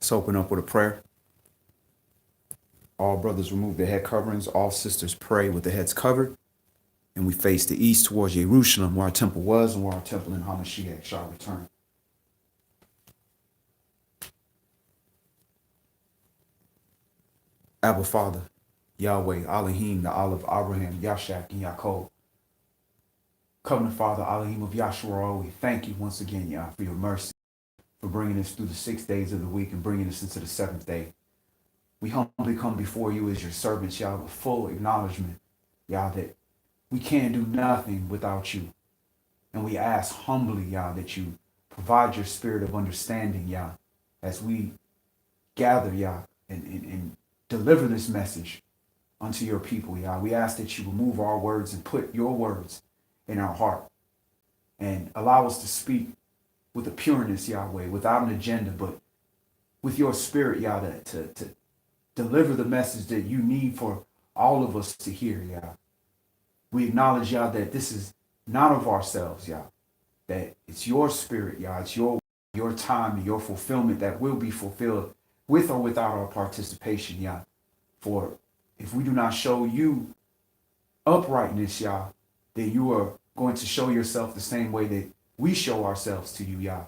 Let's open up with a prayer. All brothers remove their head coverings. All sisters pray with their heads covered. And we face the east towards Jerusalem, where our temple was and where our temple in Hamashiach shall return. Abba Father, Yahweh, Elohim, the Allah of Abraham, Yashak, and Yaakov. Covenant Father, Elohim of Yahshua, we thank you once again, Yah, for your mercy, for bringing us through the 6 days of the week and bringing us into the 7th day. We humbly come before you as your servants, Yah, with full acknowledgement, Yah, that we can't do nothing without you. And we ask humbly, Yah, that you provide your spirit of understanding, Yah, as we gather, Yah, and deliver this message unto your people, Yah. We ask that you remove our words and put your words in our heart and allow us to speak with a pureness, Yahweh, without an agenda, but with your spirit, Yah, to deliver the message that you need for all of us to hear, Yah. We acknowledge, Yah, that this is not of ourselves, Yah, that it's your spirit, Yah, it's your time and your fulfillment that will be fulfilled with or without our participation, Yah. For if we do not show you uprightness, Yah, then you are going to show yourself the same way that we show ourselves to you, Yah.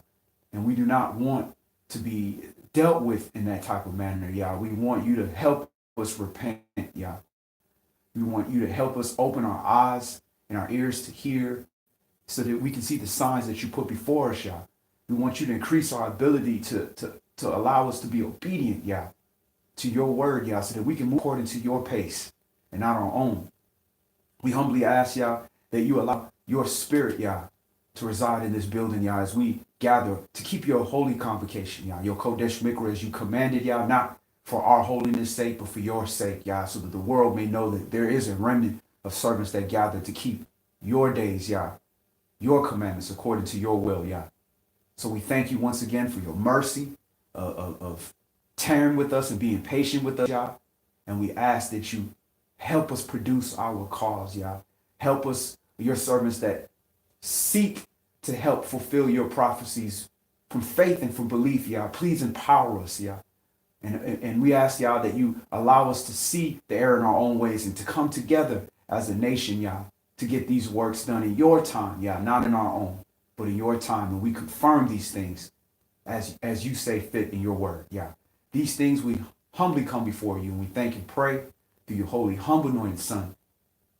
And we do not want to be dealt with in that type of manner, Yah. We want you to help us repent, Yah. We want you to help us open our eyes and our ears to hear so that we can see the signs that you put before us, Yah. We want you to increase our ability to allow us to be obedient, Yah, to your word, Yah, so that we can move according to your pace and not our own. We humbly ask, Yah, that you allow your spirit, Yah, to reside in this building, Yah, as we gather to keep your holy convocation, Yah, your Kodesh Mikra, as you commanded, Yah, not for our holiness' sake, but for your sake, Yah, so that the world may know that there is a remnant of servants that gather to keep your days, Yah, your commandments according to your will, Yah. So we thank you once again for your mercy of tearing with us and being patient with us, Yah. And we ask that you help us produce our cause, Yah. Help us, your servants that seek to help fulfill your prophecies from faith and from belief, Yah. Please empower us, Yah. And we ask, Yah, that you allow us to see the error in our own ways and to come together as a nation, Yah, to get these works done in your time, Yah, not in our own, but in your time. And we confirm these things as you say fit in your word, Yah. These things we humbly come before you, and we thank and pray through your holy, humble, anointed Son,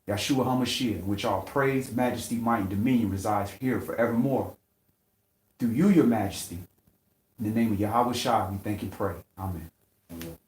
Yahshua HaMashiach, in which all praise, majesty, might, and dominion resides here forevermore. Through you, your majesty, in the name of Yahweh Shai, we thank and pray. Amen. Amen.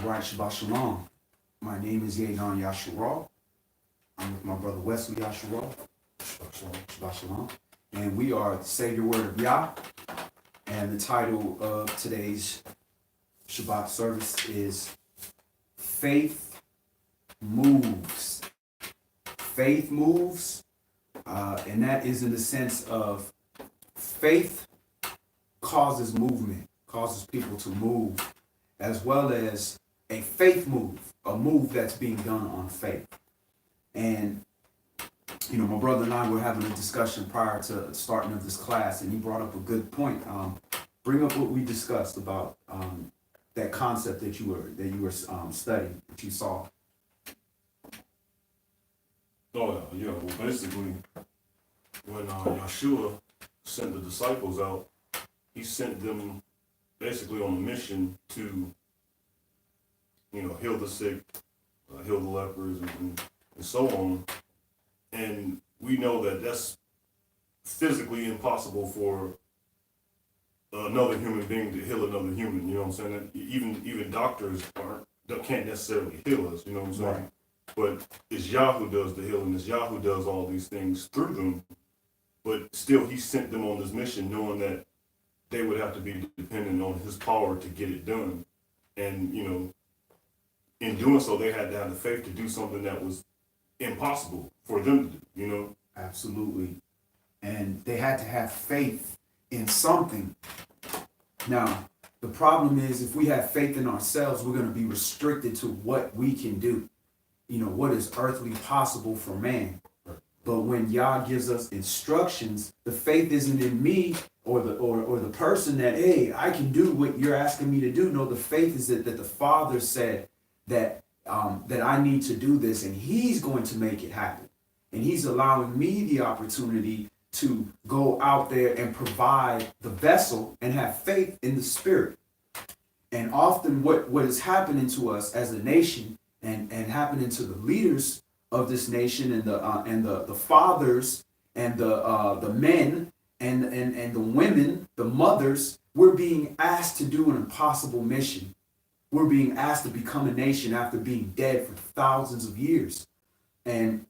right, Shabbat Shalom. My name is YAH Yasharal. I'm with my brother Wesley Yasharal. Shabbat Shalom. And we are the Savior Word of YAH. And the title of today's Shabbat service is Faith Moves. Faith moves. And that is in the sense of faith causes movement, causes people to move, as well as a faith move, a move that's being done on faith. And, you know, my brother and I were having a discussion prior to starting of this class, and he brought up a good point. Bring up what we discussed about that concept that you were studying, that you saw. Oh, yeah. Well, basically, when Yeshua sent the disciples out, he sent them basically on a mission to, you know, heal the sick, heal the lepers, and so on. And we know that that's physically impossible for another human being to heal another human. You know what I'm saying? Even doctors can't necessarily heal us. You know what I'm saying? Right. But it's Yah who does the healing. It's Yah who does all these things through them. But still, he sent them on this mission knowing that they would have to be dependent on his power to get it done. And, you know, in doing so, they had to have the faith to do something that was impossible for them to do, you know? Absolutely. And they had to have faith in something. Now, the problem is if we have faith in ourselves, we're going to be restricted to what we can do. You know, what is earthly possible for man. But when Yah gives us instructions, the faith isn't in me or the person that, hey, I can do what you're asking me to do. No, the faith is that the Father said that I need to do this, and he's going to make it happen. And he's allowing me the opportunity to go out there and provide the vessel and have faith in the Spirit. And often what is happening to us as a nation and happening to the leaders of this nation and the fathers and the men and the women, the mothers, we're being asked to do an impossible mission. We're being asked to become a nation after being dead for thousands of years. And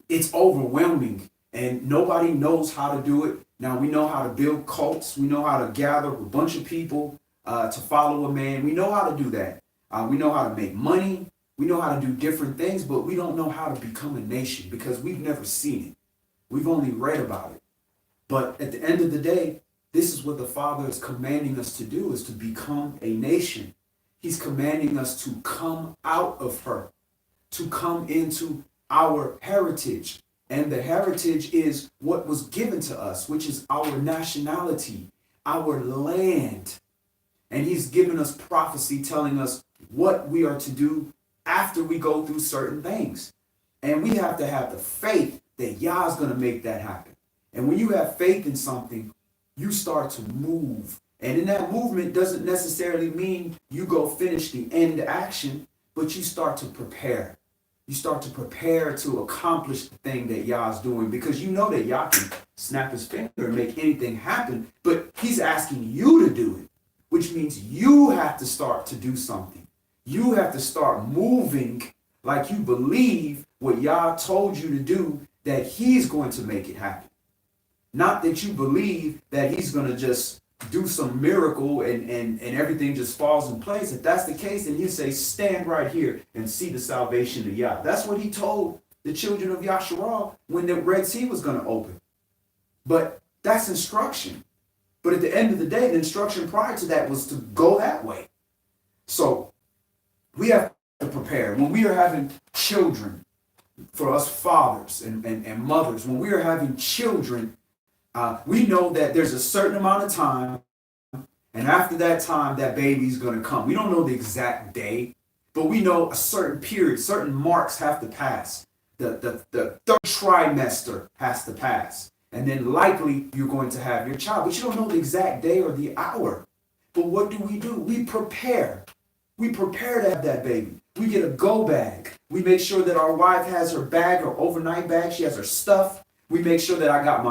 it's overwhelming, and nobody knows how to do it. Now, we know how to build cults. We know how to gather a bunch of people to follow a man. We know how to do that. We know how to make money. We know how to do different things, but we don't know how to become a nation because we've never seen it. We've only read about it. But at the end of the day, this is what the Father is commanding us to do, is to become a nation. He's commanding us to come out of her, to come into our heritage. And the heritage is what was given to us, which is our nationality, our land. And he's given us prophecy telling us what we are to do after we go through certain things. And we have to have the faith that Yah is going to make that happen. And when you have faith in something, you start to move. And in that movement doesn't necessarily mean you go finish the end action, but you start to prepare. You start to prepare to accomplish the thing that Yah is doing, because you know that Yah can snap his finger and make anything happen, but he's asking you to do it, which means you have to start to do something. You have to start moving like you believe what Yah told you to do, that he's going to make it happen. Not that you believe that he's going to just do some miracle and everything just falls in place. If that's the case, then you say, stand right here and see the salvation of Yah. That's what he told the children of Yasharal when the Red Sea was going to open. But that's instruction. But at the end of the day, the instruction prior to that was to go that way. So we have to prepare. When we are having children, for us fathers and mothers, when we are having children, we know that there's a certain amount of time, and after that time, that baby's going to come. We don't know the exact day, but we know a certain period, certain marks have to pass. The third trimester has to pass, and then likely you're going to have your child, but you don't know the exact day or the hour. But what do? We prepare. We prepare to have that baby. We get a go bag. We make sure that our wife has her bag, her overnight bag. She has her stuff. We make sure that I got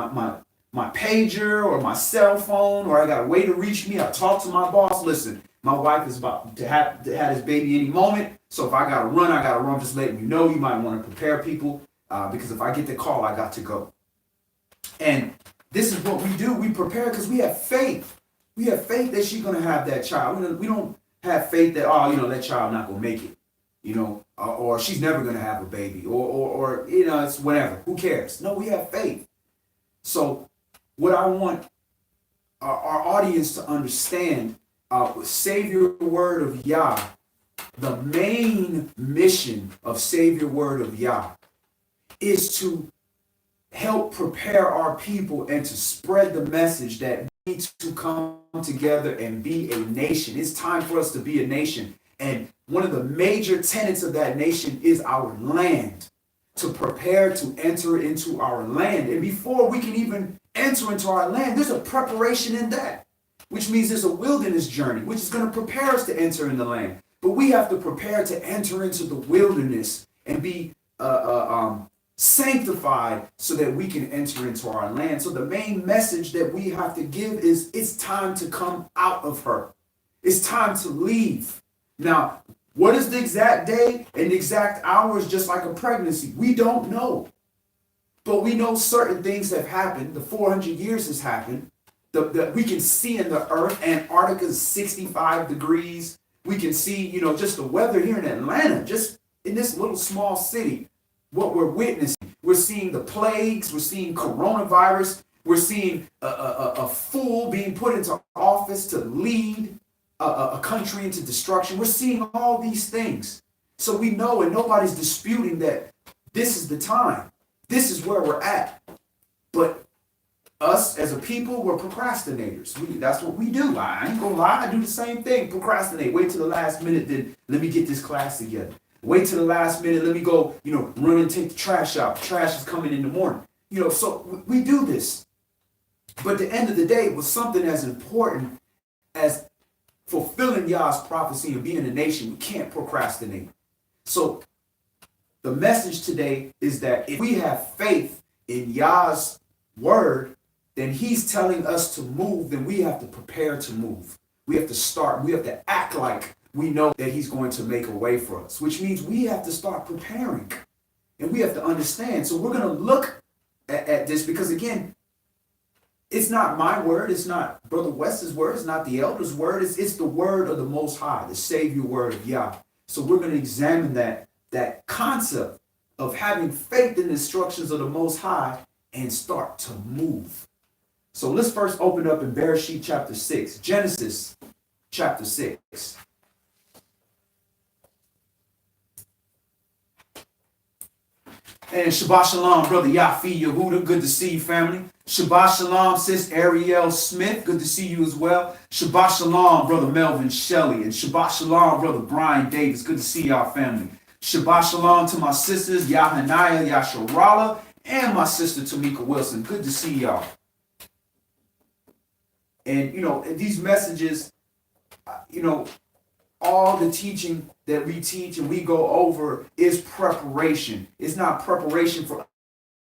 my pager or my cell phone, or I got a way to reach me. I talk to my boss. Listen, my wife is about to have this baby any moment. So if I got to run, I got to run. Just letting you know, you might want to prepare people because if I get the call, I got to go. And this is what we do. We prepare because we have faith. We have faith that she's going to have that child. We don't have faith that, oh, that child not going to make it, or she's never going to have a baby, or it's whatever. Who cares? No, we have faith. So what I want our audience to understand, Savior Word of YAH, the main mission of Savior Word of YAH is to help prepare our people and to spread the message that we need to come together and be a nation. It's time for us to be a nation. And one of the major tenets of that nation is our land, to prepare to enter into our land. And before we can even enter into our land, there's a preparation in that, which means there's a wilderness journey, which is going to prepare us to enter in the land. But we have to prepare to enter into the wilderness and be sanctified so that we can enter into our land. So the main message that we have to give is it's time to come out of her. It's time to leave. Now, what is the exact day and the exact hours, just like a pregnancy? We don't know. But we know certain things have happened. The 400 years has happened. We can see in the earth, Antarctica is 65 degrees. We can see, just the weather here in Atlanta, just in this little small city, what we're witnessing. We're seeing the plagues. We're seeing coronavirus. We're seeing a fool being put into office to lead a country into destruction. We're seeing all these things. So we know, and nobody's disputing that this is the time. This is where we're at. But us as a people, we're procrastinators. That's what we do. I ain't gonna lie. I do the same thing. Procrastinate. Wait till the last minute. Then let me get this class together. Wait till the last minute. Let me go, run and take the trash out. The trash is coming in the morning. So we do this. But at the end of the day, it was something as important as fulfilling Yah's prophecy and being a nation. We can't procrastinate. So the message today is that if we have faith in Yah's word, then he's telling us to move, then we have to prepare to move. We have to start. We have to act like we know that he's going to make a way for us, which means we have to start preparing. And we have to understand. So we're going to look at this because, again, it's not my word. It's not Brother West's word. It's not the elder's word. It's the word of the Most High, the Savior word of Yah. So we're going to examine that concept of having faith in the instructions of the Most High and start to move. So let's first open up in Bereshit chapter 6, Genesis chapter 6. And Shabbat Shalom, Brother Yafi Yehuda. Good to see you, family. Shabbat Shalom, Sis Ariel Smith. Good to see you as well. Shabbat Shalom, Brother Melvin Shelley. And Shabbat Shalom, Brother Brian Davis. Good to see y'all, family. Shabbat Shalom to my sisters, Yahanaya Yasharala, and my sister, Tamika Wilson. Good to see y'all. And, these messages, all the teaching that we teach and we go over is preparation. It's not preparation for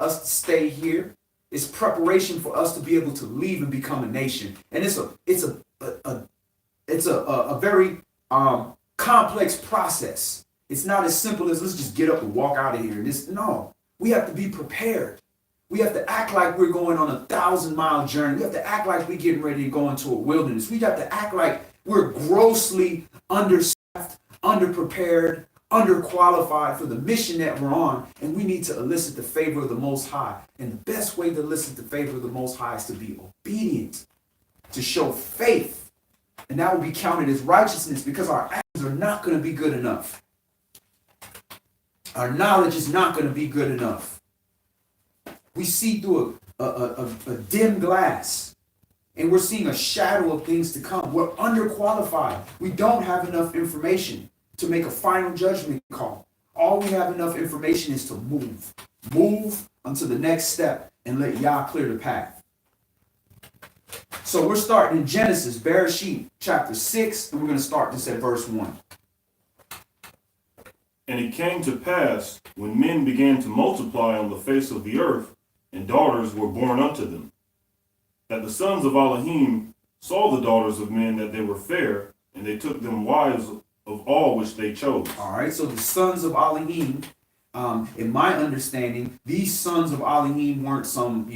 us to stay here. It's preparation for us to be able to leave and become a nation. And it's a very complex process. It's not as simple as let's just get up and walk out of here. No, we have to be prepared. We have to act like we're going on a 1,000-mile journey. We have to act like we're getting ready to go into a wilderness. We have to act like we're grossly understaffed, underprepared, underqualified for the mission that we're on, and we need to elicit the favor of the Most High. And the best way to elicit the favor of the Most High is to be obedient, to show faith, and that will be counted as righteousness because our actions are not going to be good enough. Our knowledge is not going to be good enough. We see through a dim glass, and we're seeing a shadow of things to come. We're underqualified. We don't have enough information to make a final judgment call. All we have enough information is to move. Move unto the next step and let Yah clear the path. So we're starting in Genesis, Bereshit, chapter 6, and we're going to start this at verse 1. And it came to pass, when men began to multiply on the face of the earth, and daughters were born unto them, that the sons of Elohim saw the daughters of men, that they were fair, and they took them wives of all which they chose. All right, so the sons of Elohim, in my understanding, these sons of Elohim weren't some,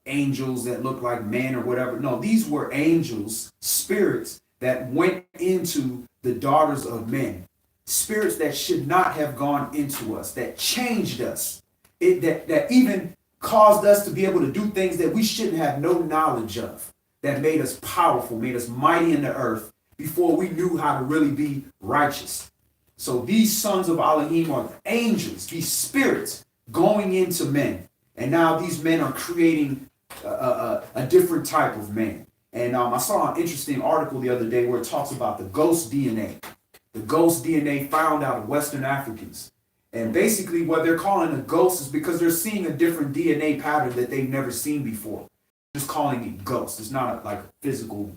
angels that looked like men or whatever. No, these were angels, spirits that went into the daughters of men. Spirits that should not have gone into us, that changed us, that even caused us to be able to do things that we shouldn't have no knowledge of, that made us powerful, made us mighty in the earth before we knew how to really be righteous. So these sons of Elohim are angels, these spirits going into men. And now these men are creating a different type of man. And I saw an interesting article the other day where it talks about the ghost DNA. The ghost DNA found out of Western Africans. And basically what they're calling a ghost is because they're seeing a different DNA pattern that they've never seen before. Just calling it ghost. It's not like a physical,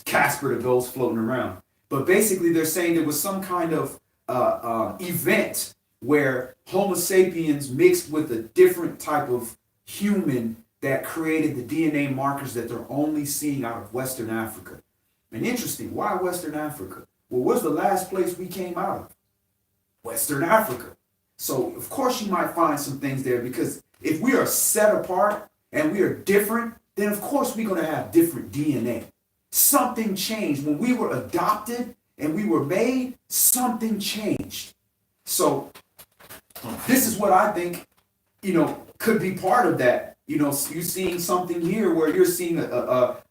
Casper the ghost floating around. But basically they're saying there was some kind of event where Homo sapiens mixed with a different type of human that created the DNA markers that they're only seeing out of Western Africa. And interesting, why Western Africa? Well, what's the last place we came out of? Western Africa. So, of course, you might find some things there because if we are set apart and we are different, then of course we're going to have different DNA. Something changed. When we were adopted and we were made, something changed. So, this is what I think, could be part of that. You're seeing something here where you're seeing a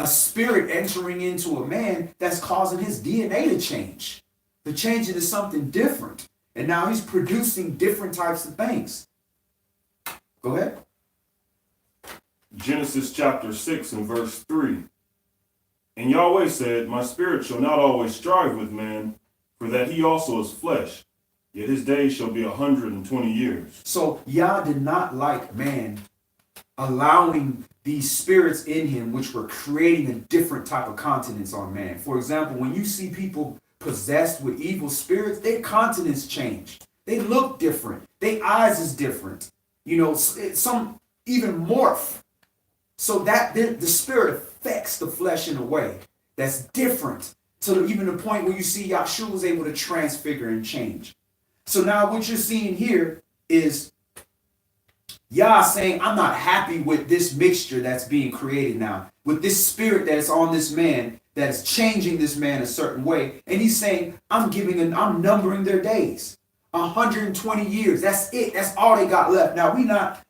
spirit entering into a man that's causing his DNA to change. To change it to something different. And now he's producing different types of things. Go ahead. Genesis chapter 6 and verse 3. And Yahweh said, my spirit shall not always strive with man, for that he also is flesh. Yet his days shall be 120 years. So Yah did not like man allowing these spirits in him, which were creating a different type of continence on man. For example, when you see people possessed with evil spirits, their continence change. They look different. Their eyes is different. Some even morph. So that the spirit affects the flesh in a way that's different. To even the point where you see Yahshua was able to transfigure and change. So now what you're seeing here is Yah saying, I'm not happy with this mixture that's being created now, with this spirit that is on this man, that is changing this man a certain way. And he's saying, I'm numbering their days. 120 years. That's it. That's all they got left. Now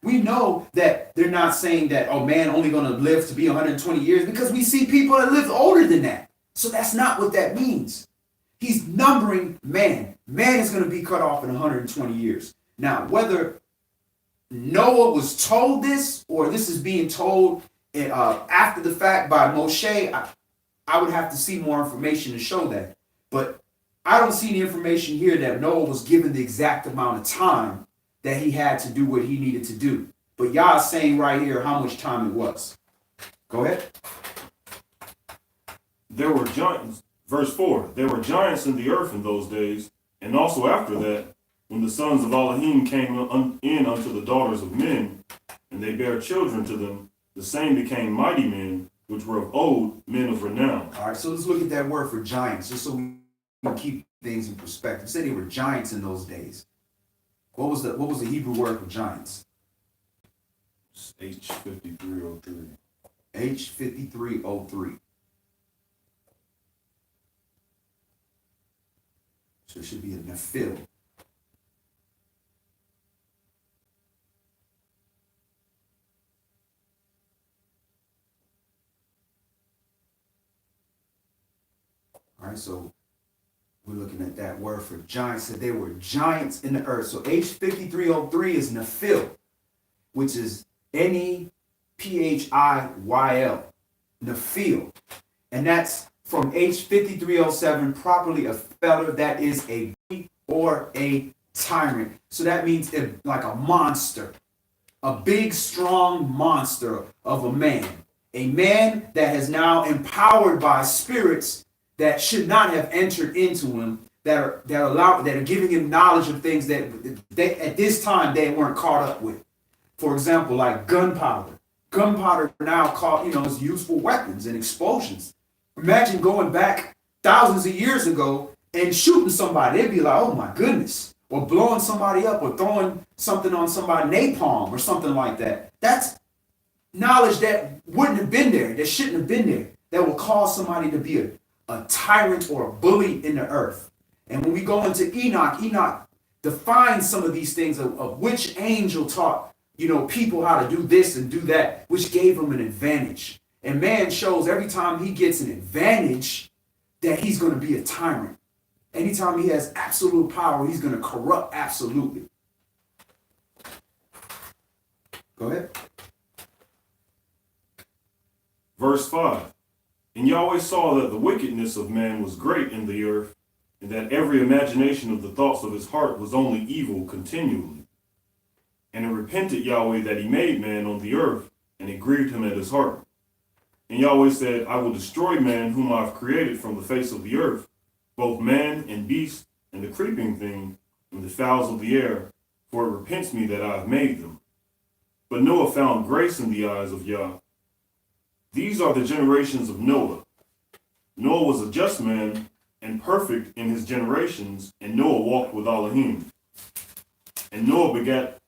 we know that they're not saying that, oh man, only going to live to be 120 years, because we see people that live older than that. So that's not what that means. He's numbering man. Man is going to be cut off in 120 years. Now, whether Noah was told this or this is being told after the fact by Moshe, I would have to see more information to show that. But I don't see any information here that Noah was given the exact amount of time that he had to do what he needed to do. But Yah is saying right here how much time it was. Go ahead. There were giants, verse 4, there were giants in the earth in those days, and also after that, when the sons of Elohim came in unto the daughters of men, and they bare children to them, the same became mighty men, which were of old, men of renown. All right, so let's look at that word for giants, just so we can keep things in perspective. It said they were giants in those days. What was the Hebrew word for giants? H5303. H5303. So it should be a Nephil. All right, so we're looking at that word for giants. That they were giants in the earth. So H5303 is Nephil, which is Nephiyl. Nephil. And that's from H5307, properly a feller, that is a beast or a tyrant. So that means like a monster, a big, strong monster of a man that is now empowered by spirits that should not have entered into him, that are giving him knowledge of things that they, at this time they weren't caught up with. For example, like gunpowder. Gunpowder now called, is used for weapons and explosions. Imagine going back thousands of years ago and shooting somebody. They'd be like, oh my goodness. Or blowing somebody up or throwing something on somebody, napalm or something like that. That's knowledge that wouldn't have been there, that shouldn't have been there, that will cause somebody to be a tyrant or a bully in the earth. And when we go into Enoch, Enoch defines some of these things of which angel taught, people how to do this and do that, which gave him an advantage. And man shows every time he gets an advantage that he's going to be a tyrant. Anytime he has absolute power, he's going to corrupt absolutely. Go ahead. Verse 5. And Yahweh saw that the wickedness of man was great in the earth, and that every imagination of the thoughts of his heart was only evil continually. And it repented Yahweh that he made man on the earth, and it grieved him at his heart. And Yahweh said, I will destroy man whom I have created from the face of the earth, both man and beast, and the creeping thing, and the fowls of the air, for it repents me that I have made them. But Noah found grace in the eyes of Yah. These are the generations of Noah. Noah was a just man and perfect in his generations, and Noah walked with Elohim. And Noah begat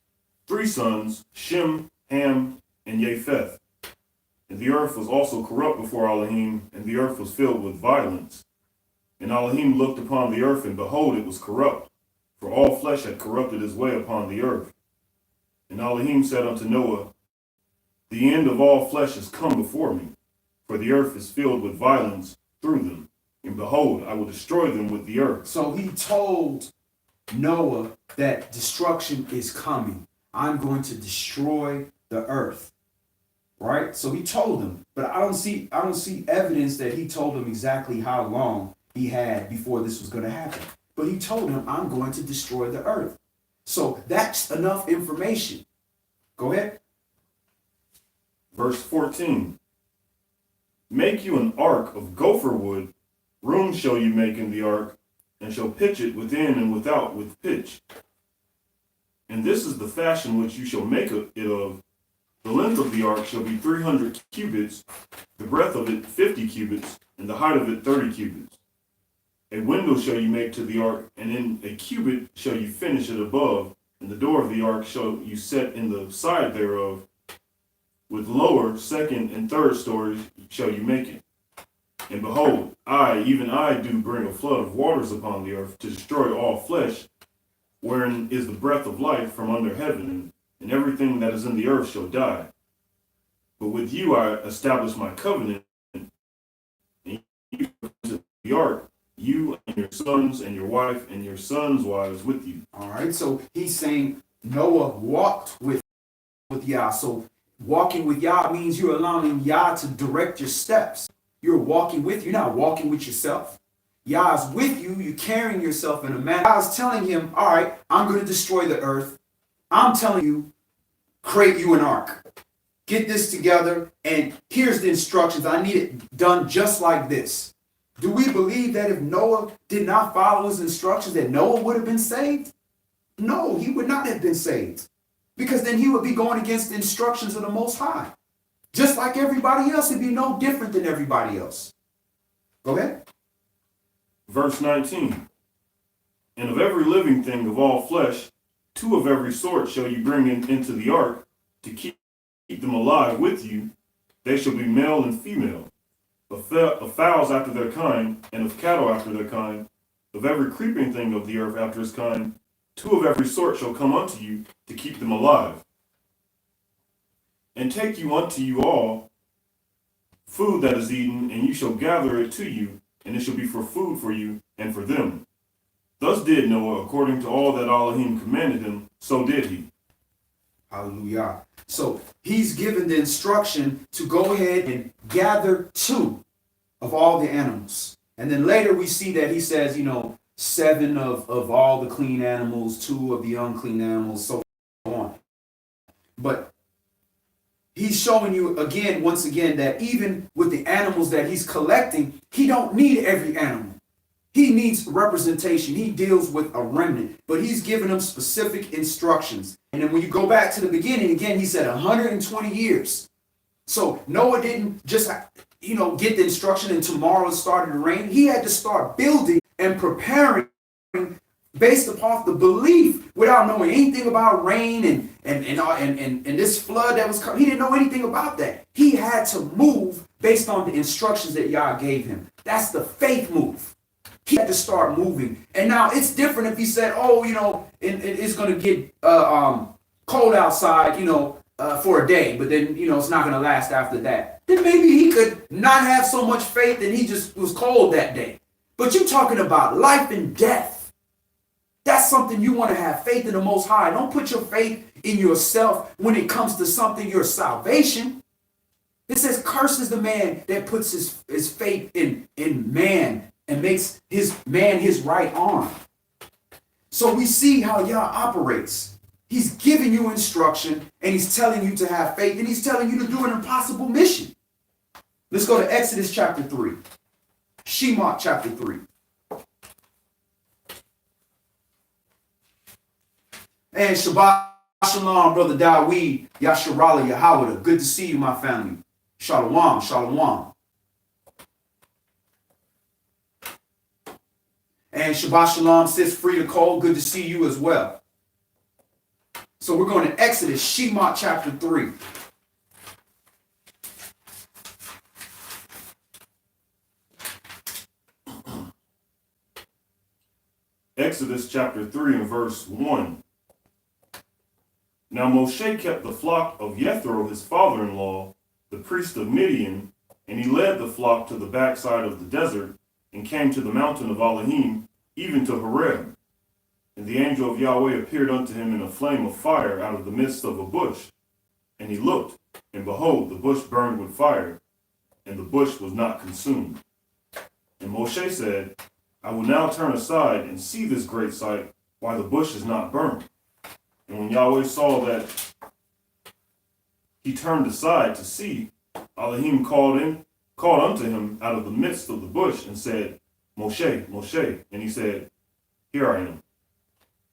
3 sons, Shem, Ham, and Japheth. And the earth was also corrupt before Elohim, and the earth was filled with violence. And Elohim looked upon the earth, and behold, it was corrupt, for all flesh had corrupted his way upon the earth. And Elohim said unto Noah, the end of all flesh is come before me, for the earth is filled with violence through them. And behold, I will destroy them with the earth. So he told Noah that destruction is coming. I'm going to destroy the earth. Right? So he told him, but I don't see evidence that he told him exactly how long he had before this was going to happen. But he told him, I'm going to destroy the earth. So that's enough information. Go ahead. Verse 14. Make you an ark of gopher wood, room shall you make in the ark, and shall pitch it within and without with pitch. And this is the fashion which you shall make it of. The length of the ark shall be 300 cubits, the breadth of it 50 cubits, and the height of it 30 cubits. A window shall you make to the ark, and in a cubit shall you finish it above, and the door of the ark shall you set in the side thereof. With lower, second, and third stories shall you make it. And behold, I, even I, do bring a flood of waters upon the earth to destroy all flesh, wherein is the breath of life from under heaven, and everything that is in the earth shall die. But with you I establish my covenant, and you to the ark, you and your sons and your wife and your sons' wives with you. All right, so he's saying Noah walked with Yah. So walking with Yah means you're allowing Yah to direct your steps. You're walking with, you're not walking with yourself. Yah's with you, you're carrying yourself in a manner. Yah's telling him, all right, I'm going to destroy the earth. I'm telling you, create you an ark. Get this together, and here's the instructions. I need it done just like this. Do we believe that if Noah did not follow his instructions, that Noah would have been saved? No, he would not have been saved. Because then he would be going against the instructions of the Most High. Just like everybody else, he'd be no different than everybody else. Go ahead. Verse 19. And of every living thing of all flesh, 2 of every sort shall you bring into the ark, to keep them alive with you. They shall be male and female. Of fowls after their kind, and of cattle after their kind, of every creeping thing of the earth after his kind, 2 of every sort shall come unto you, to keep them alive. And take you unto you all food that is eaten, and you shall gather it to you, and it shall be for food for you and for them. Thus did Noah, according to all that Elohim commanded him, so did he. Hallelujah. So he's given the instruction to go ahead and gather 2 of all the animals. And then later we see that he says, 7 of all the clean animals, 2 of the unclean animals, so on. But he's showing you again, once again, that even with the animals that he's collecting, he don't need every animal. He needs representation. He deals with a remnant, but he's giving them specific instructions. And then when you go back to the beginning, again, he said 120 years. So Noah didn't just, get the instruction and tomorrow it started to rain. He had to start building and preparing based upon the belief without knowing anything about rain and this flood that was coming. He didn't know anything about that. He had to move based on the instructions that YAH gave him. That's the faith move. He had to start moving. And now it's different if he said, it's going to get cold outside, for a day, but then, it's not going to last after that. Then maybe he could not have so much faith and he just was cold that day. But you're talking about life and death. That's something you want to have faith in the Most High. Don't put your faith in yourself when it comes to something, your salvation. It says, cursed is the man that puts his faith in man and makes his man his right arm. So we see how YAH operates. He's giving you instruction and he's telling you to have faith and he's telling you to do an impossible mission. Let's go to Exodus chapter 3. Shemot chapter 3. And Shabbat Shalom, Brother Dawid, Yasharala, Yahweh. Good to see you, my family. Shalom, shalom. And Shabbat Shalom, sis Frida Cole. Good to see you as well. So we're going to Exodus, Shemot chapter 3. Exodus chapter 3 and verse 1. Now Moshe kept the flock of Jethro, his father-in-law, the priest of Midian, and he led the flock to the backside of the desert and came to the mountain of Elohim, even to Horeb. And the angel of Yahweh appeared unto him in a flame of fire out of the midst of a bush. And he looked, and behold, the bush burned with fire, and the bush was not consumed. And Moshe said, I will now turn aside and see this great sight, why the bush is not burned. And when Yahweh saw that he turned aside to see, Elohim called unto him out of the midst of the bush and said, Moshe, Moshe. And he said, Here I am.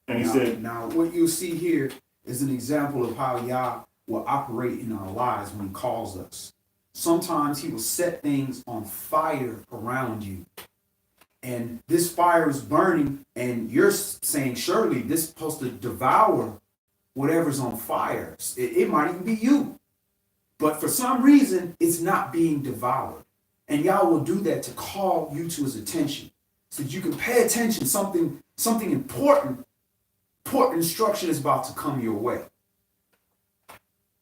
And he said, now what you see here is an example of how YAH will operate in our lives when he calls us. Sometimes he will set things on fire around you. And this fire is burning, and you're saying, surely this is supposed to devour whatever's on fire. It might even be you. But for some reason, it's not being devoured. And YAH will do that to call you to his attention so that you can pay attention. Something important instruction is about to come your way.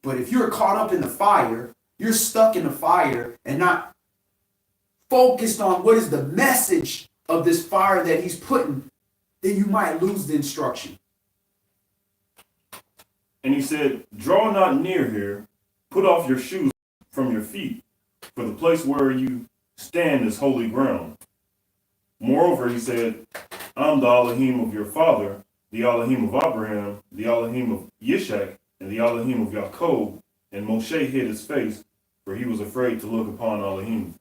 But if you're caught up in the fire, you're stuck in the fire and not focused on what is the message of this fire that he's putting, then you might lose the instruction. And he said, Draw not near here, put off your shoes from your feet, for the place where you stand is holy ground. Moreover, he said, I'm the Elohim of your father, the Elohim of Abraham, the Elohim of Yishak, and the Elohim of Yaakov. And Moshe hid his face, for he was afraid to look upon Elohim.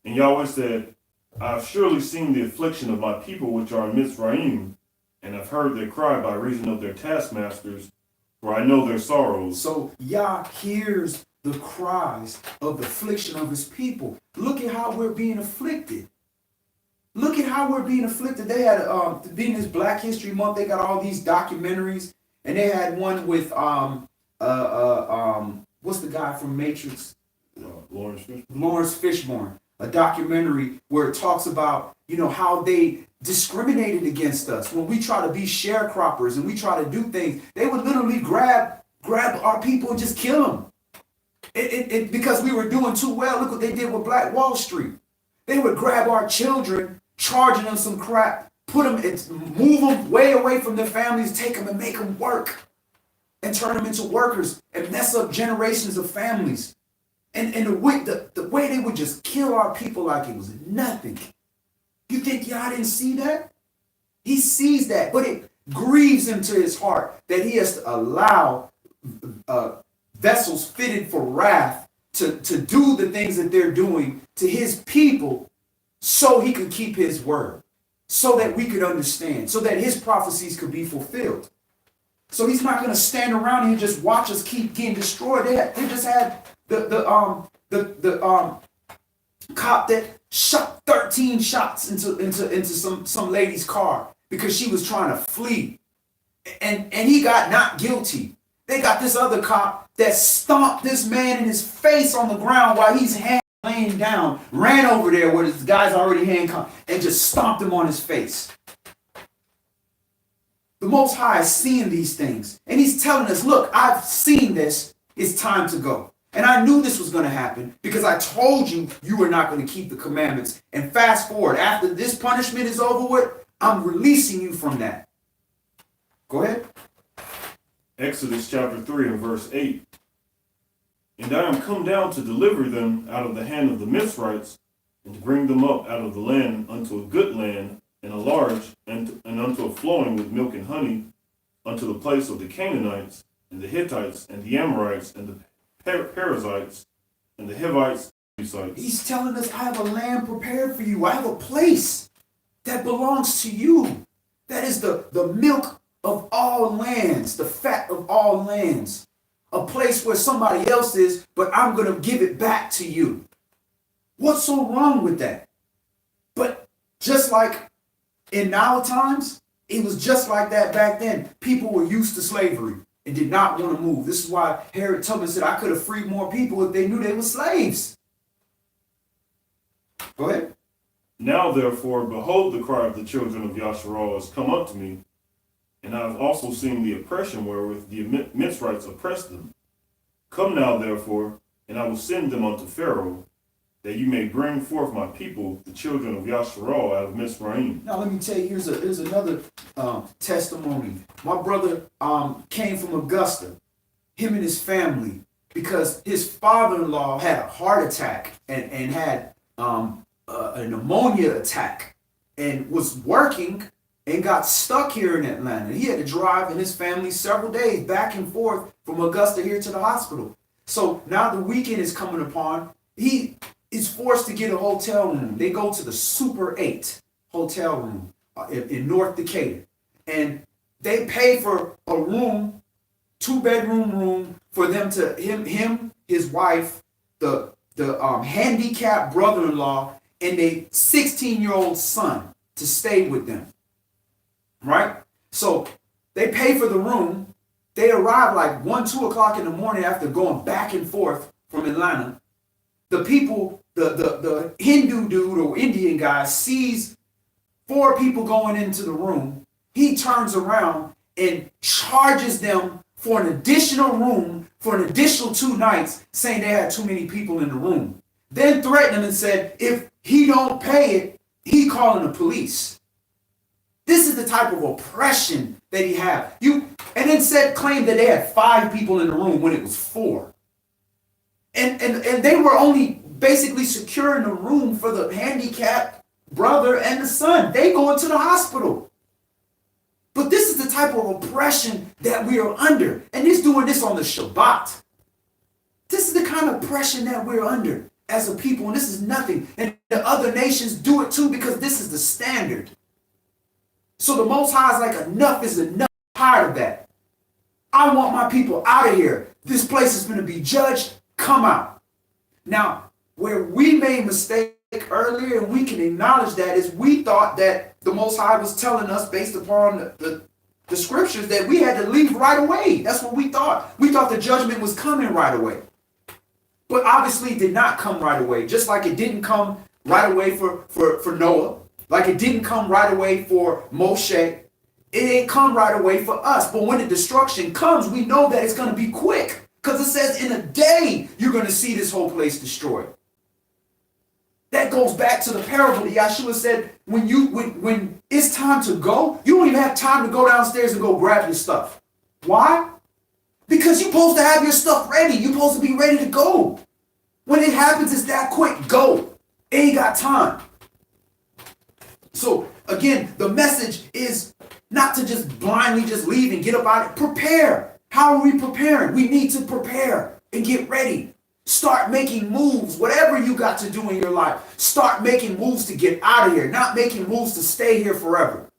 And Yahweh said, I have surely seen the affliction of my people which are in Mitzrayim, and have heard their cry by reason of their taskmasters, for I know their sorrows. So YAH hears the cries of the affliction of his people. Look at how we're being afflicted. Look at how we're being afflicted. They had, being this Black History Month, they got all these documentaries, and they had one with, what's the guy from Matrix? Lawrence Fishburne. A documentary where it talks about, how they discriminated against us. When we try to be sharecroppers and we try to do things, they would literally grab our people and just kill them. Because we were doing too well. Look what they did with Black Wall Street. They would grab our children, charging them some crap, move them way away from their families, take them and make them work and turn them into workers and mess up generations of families. And the way they would just kill our people like it was nothing. You think y'all didn't see that? He sees that, but it grieves him to his heart that he has to allow vessels fitted for wrath to do the things that they're doing to his people so he could keep his word, so that we could understand, so that his prophecies could be fulfilled. So he's not going to stand around here and just watch us keep getting destroyed. They just had the cop that shot 13 shots into some lady's car because she was trying to flee, and he got not guilty. They got this other cop that stomped this man in his face on the ground while he's laying down, ran over there where this guy's already handcuffed and just stomped him on his face. The Most High is seeing these things, and he's telling us, look, I've seen this. It's time to go. And I knew this was going to happen because I told you you were not going to keep the commandments. And fast forward, after this punishment is over with, I'm releasing you from that. Go ahead. Exodus chapter 3 and verse 8. And I am come down to deliver them out of the hand of the Mizrites, and to bring them up out of the land unto a good land, and a large, and unto a flowing with milk and honey, unto the place of the Canaanites, and the Hittites, and the Amorites, and the Perizzites, and the Hivites, and the Jebusites. He's telling us, I have a land prepared for you. I have a place that belongs to you. That is the milk of all lands, the fat of all lands. A place where somebody else is, but I'm going to give it back to you. What's so wrong with that? But just like in our times, it was just like that back then. People were used to slavery and did not want to move. This is why Harriet Tubman said, I could have freed more people if they knew they were slaves. Go ahead. Now therefore, behold, the cry of the children of Yasharal has come up to me, and I have also seen the oppression wherewith the Mizrites oppressed them. Come now therefore, and I will send them unto Pharaoh, that you may bring forth my people, the children of Yasharal, out of Mizraim. Now let me tell you, here's another testimony. My brother came from Augusta, him and his family, because his father-in-law had a heart attack and had a pneumonia attack and was working and got stuck here in Atlanta. He had to drive in his family several days back and forth from Augusta here to the hospital. So now the weekend is coming upon. He is forced to get a hotel room. They go to the Super 8 hotel room in North Decatur. And they pay for a room, 2-bedroom room for them to, him, his wife, the handicapped brother-in-law, and a 16-year-old son to stay with them. Right? So they pay for the room. They arrive like 1, 2 o'clock in the morning after going back and forth from Atlanta. The people, the Hindu dude or Indian guy sees 4 people going into the room. He turns around and charges them for an additional room for an additional 2 nights, saying they had too many people in the room. Then threatened him and said, if he don't pay it, he calling the police. This is the type of oppression that he had. And then claimed that they had 5 people in the room when it was 4. And they were only basically securing the room for the handicapped brother and the son. They go into the hospital. But this is the type of oppression that we are under. And he's doing this on the Shabbat. This is the kind of oppression that we're under as a people. And this is nothing. And the other nations do it too because this is the standard. So the Most High is like, enough is enough. Tired of that. I want my people out of here. This place is going to be judged. Come out. Now, where we made mistake earlier, and we can acknowledge that, is we thought that the Most High was telling us based upon the scriptures that we had to leave right away. That's what we thought. We thought the judgment was coming right away. But obviously it did not come right away. Just like it didn't come right away for Noah. Like it didn't come right away for Moshe. It ain't come right away for us. But when the destruction comes, we know that it's going to be quick. Because it says in a day, you're going to see this whole place destroyed. That goes back to the parable that Yeshua said, when it's time to go, you don't even have time to go downstairs and go grab your stuff. Why? Because you're supposed to have your stuff ready. You're supposed to be ready to go. When it happens, it's that quick. Go. Ain't got time. So again, the message is not to just blindly just leave and get up out of it. Prepare. How are we preparing? We need to prepare and get ready. Start making moves. Whatever you got to do in your life, start making moves to get out of here, not making moves to stay here forever.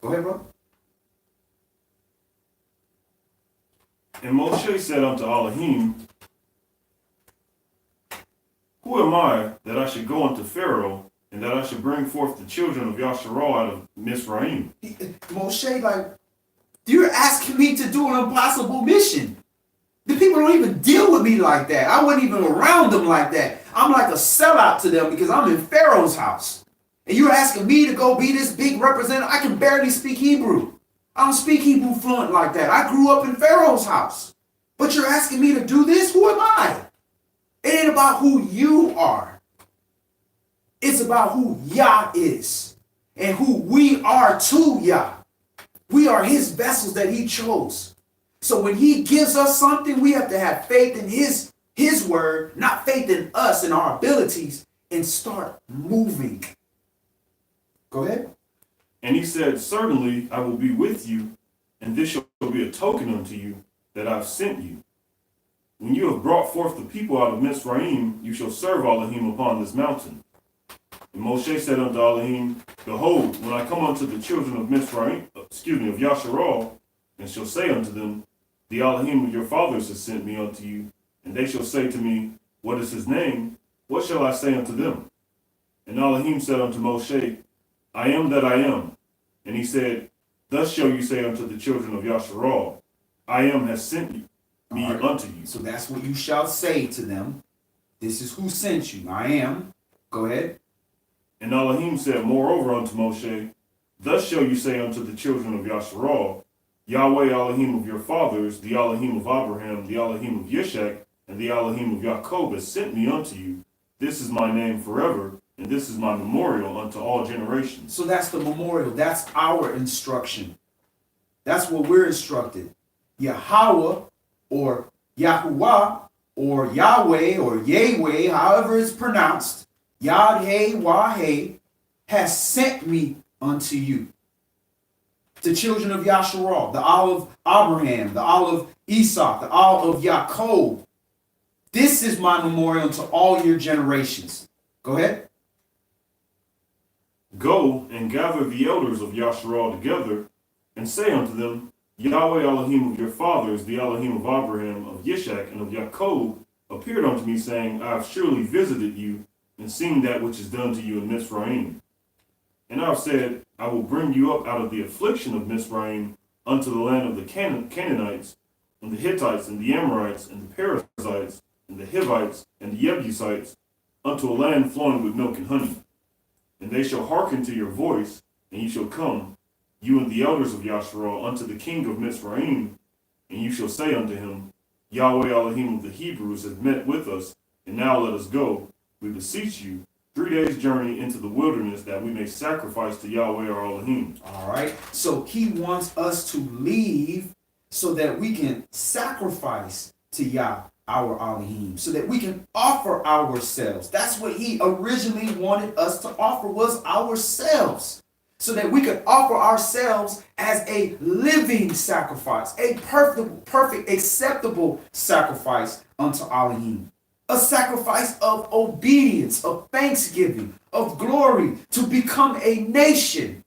Go ahead, bro. And Moshe said unto Elohim, who am I that I should go unto Pharaoh, and that I should bring forth the children of Yasharal out of Mizraim? Moshe, like, you're asking me to do an impossible mission. The people don't even deal with me like that. I wasn't even around them like that. I'm like a sellout to them because I'm in Pharaoh's house. And you're asking me to go be this big representative. I can barely speak Hebrew. I don't speak Hebrew fluent like that. I grew up in Pharaoh's house. But you're asking me to do this? Who am I? It ain't about who you are. It's about who Yah is and who we are to Yah. We are his vessels that he chose. So when he gives us something, we have to have faith in his word, not faith in us and our abilities, and start moving. Go ahead. And he said, certainly I will be with you, and this shall be a token unto you that I've sent you. When you have brought forth the people out of Mizraim, you shall serve Elohim upon this mountain. And Moshe said unto Elohim, behold, when I come unto the children of Mizraim, of Yasharal, and shall say unto them, the Elohim of your fathers has sent me unto you, and they shall say to me, what is his name? What shall I say unto them? And Elohim said unto Moshe, I am that I am. And he said, thus shall you say unto the children of Yasharal, I am has sent me right unto you. So that's what you shall say to them. This is who sent you. I am. Go ahead. And Elohim said moreover unto Moshe, thus shall you say unto the children of Yasharal, Yahweh Elohim of your fathers, the Elohim of Abraham, the Elohim of Yishak, and the Elohim of Jacob has sent me unto you. This is my name forever, and this is my memorial unto all generations. So that's the memorial. That's our instruction. That's what we're instructed. Yahweh or Yahuwah or Yahweh or Yahweh, however it's pronounced, Yad-He-Wah-He, has sent me unto you. The children of Yasharal, the olive Abraham, the olive Esau, the olive Jacob. This is my memorial to all your generations. Go ahead. Go and gather the elders of Yasharal together, and say unto them, Yahweh Elohim of your fathers, the Elohim of Abraham, of Yishak, and of Jacob, appeared unto me, saying, I have surely visited you, and seen that which is done to you in Mizraim. And I have said, I will bring you up out of the affliction of Mizraim unto the land of the Canaanites, and the Hittites, and the Amorites, and the Perizzites, and the Hivites, and the Jebusites, unto a land flowing with milk and honey. And they shall hearken to your voice, and you shall come, you and the elders of Yasharal, unto the king of Mizraim, and you shall say unto him, Yahweh Elohim of the Hebrews has met with us, and now let us go, we beseech you, 3 days' journey into the wilderness, that we may sacrifice to Yahweh our Elohim. All right. So he wants us to leave so that we can sacrifice to Yah, our Elohim, so that we can offer ourselves. That's what he originally wanted us to offer, was ourselves, so that we could offer ourselves as a living sacrifice, a perfect, acceptable sacrifice unto Elohim. A sacrifice of obedience, of thanksgiving, of glory, to become a nation.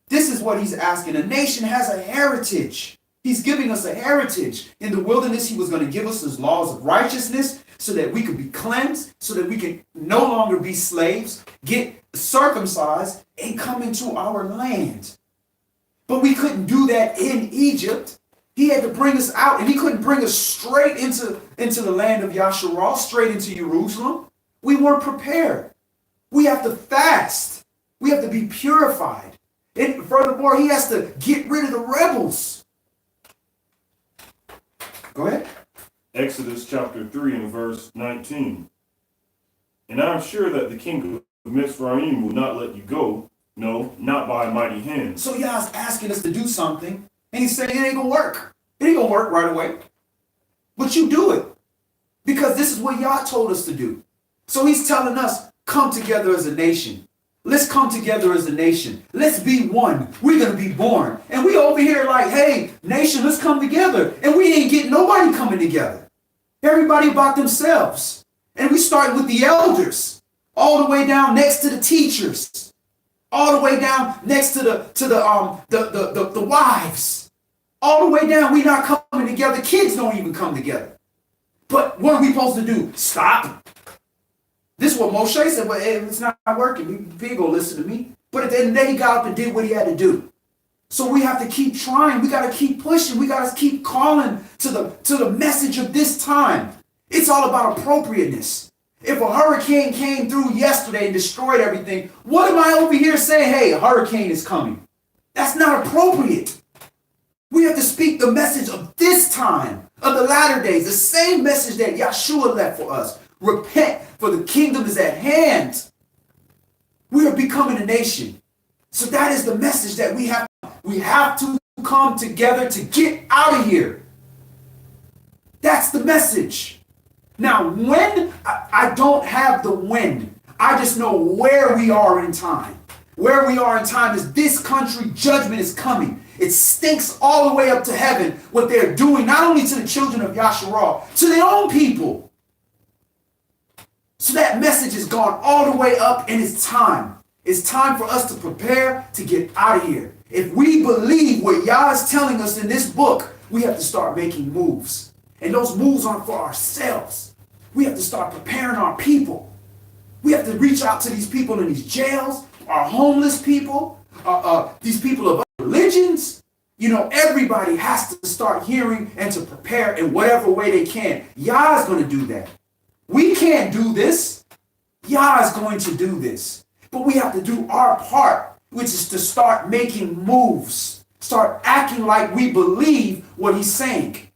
This is what he's asking. A nation has a heritage. He's giving us a heritage. In the wilderness, he was going to give us his laws of righteousness so that we could be cleansed, so that we can no longer be slaves, get circumcised, and come into our land. But we couldn't do that in Egypt. He had to bring us out, and he couldn't bring us straight into the land of Yasharal, straight into Jerusalem. We weren't prepared. We have to fast. We have to be purified. And furthermore, he has to get rid of the rebels. Go ahead. Exodus chapter 3 and verse 19. And I am sure that the king of Mizraim will not let you go, no, not by a mighty hand. So Yah's asking us to do something, and he's saying it ain't gonna work. It ain't gonna work right away. But you do it. Because this is what Yah told us to do. So he's telling us, come together as a nation. Let's come together as a nation. Let's be one. We're going to be born. And we over here like, hey, nation, let's come together. And we ain't getting nobody coming together. Everybody about themselves. And we start with the elders, all the way down next to the teachers, all the way down next to the wives, all the way down. We not coming together. Kids don't even come together. But what are we supposed to do? Stop. This is what Moshe said. Well, it's not working. People gonna listen to me. But at the end of the day, he got up and did what he had to do. So we have to keep trying. We got to keep pushing. We got to keep calling to the message of this time. It's all about appropriateness. If a hurricane came through yesterday and destroyed everything, what am I over here saying? Hey, a hurricane is coming. That's not appropriate. We have to speak the message of this time, of the latter days, the same message that Yahshua left for us. Repent, for the kingdom is at hand. We are becoming a nation. So that is the message that we have to come together to get out of here. That's the message. Now, when I don't have the when, I just know where we are in time. Where we are in time is this country, judgment is coming. It stinks all the way up to heaven what they're doing, not only to the children of Yasharah, to their own people. So that message has gone all the way up, and it's time. It's time for us to prepare to get out of here. If we believe what Yah is telling us in this book, we have to start making moves. And those moves aren't for ourselves. We have to start preparing our people. We have to reach out to these people in these jails, our homeless people, these people of other religions. You know, everybody has to start hearing and to prepare in whatever way they can. Yah is going to do that. We can't do this. Yah is going to do this. But we have to do our part, which is to start making moves. Start acting like we believe what he's saying.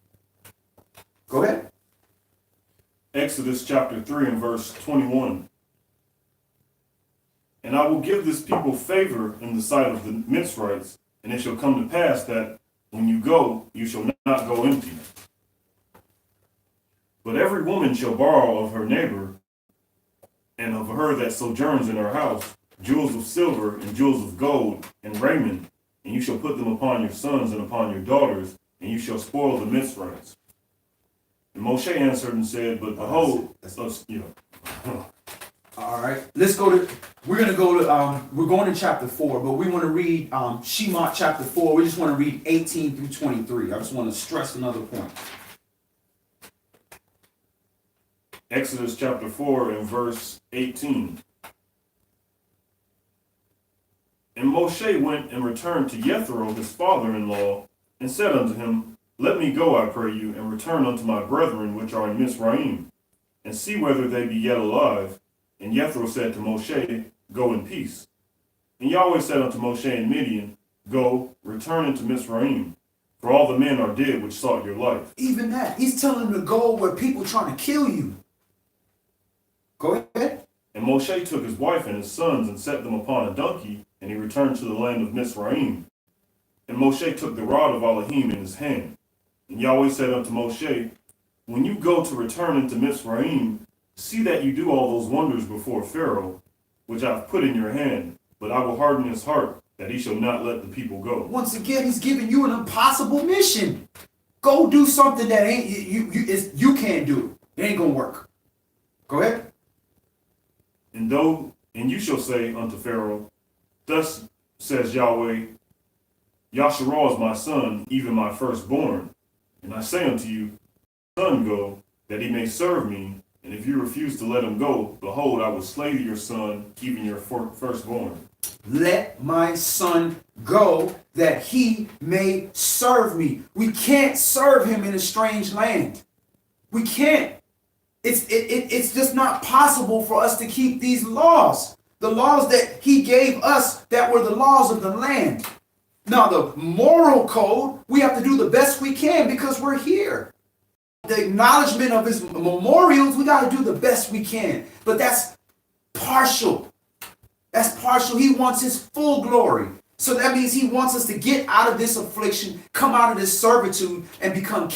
Go ahead. Exodus chapter 3 and verse 21. And I will give this people favor in the sight of the Mitzrites, and it shall come to pass that when you go, you shall not go empty. But every woman shall borrow of her neighbor, and of her that sojourns in her house, jewels of silver and jewels of gold and raiment, and you shall put them upon your sons and upon your daughters, and you shall spoil the Mitzrites. And Moshe answered and said, but behold, All right, we're going to chapter 4, but we want to read Shemot chapter 4. We just want to read 18 through 23. I just want to stress another point. Exodus chapter 4 and verse 18. And Moshe went and returned to Jethro, his father-in-law, and said unto him, let me go, I pray you, and return unto my brethren which are in Mizraim, and see whether they be yet alive. And Jethro said to Moshe, go in peace. And Yahweh said unto Moshe in Midian, go, return into Mizraim, for all the men are dead which sought your life. Even that, he's telling him to go where people trying to kill you. Go ahead. And Moshe took his wife and his sons and set them upon a donkey, and he returned to the land of Mizraim. And Moshe took the rod of Elohim in his hand. And Yahweh said unto Moshe, when you go to return into Mizraim, see that you do all those wonders before Pharaoh, which I have put in your hand, but I will harden his heart, that he shall not let the people go. Once again, he's giving you an impossible mission. Go do something that you can't do. It ain't gonna work. Go ahead. And you shall say unto Pharaoh, thus says Yahweh, Yasharah is my son, even my firstborn. And I say unto you, son go, that he may serve me. And if you refuse to let him go, behold, I will slay your son, even your firstborn. Let my son go, that he may serve me. We can't serve him in a strange land. We can't. It's just not possible for us to keep these laws. The laws that he gave us that were the laws of the land. Now, the moral code, we have to do the best we can because we're here. The acknowledgement of his memorials, we got to do the best we can. But that's partial. That's partial. He wants his full glory. So that means he wants us to get out of this affliction, come out of this servitude, and become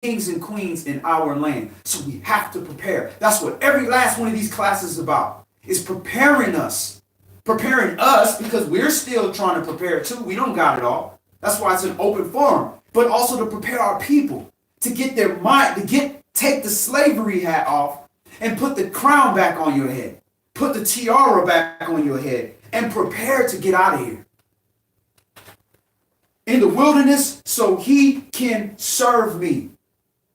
kings and queens in our land. So we have to prepare. That's what every last one of these classes is about, is preparing us. Preparing us because we're still trying to prepare too. We don't got it all. That's why it's an open forum. But also to prepare our people, to get their mind, take the slavery hat off and put the crown back on your head. Put the tiara back on your head and prepare to get out of here. In the wilderness so he can serve me.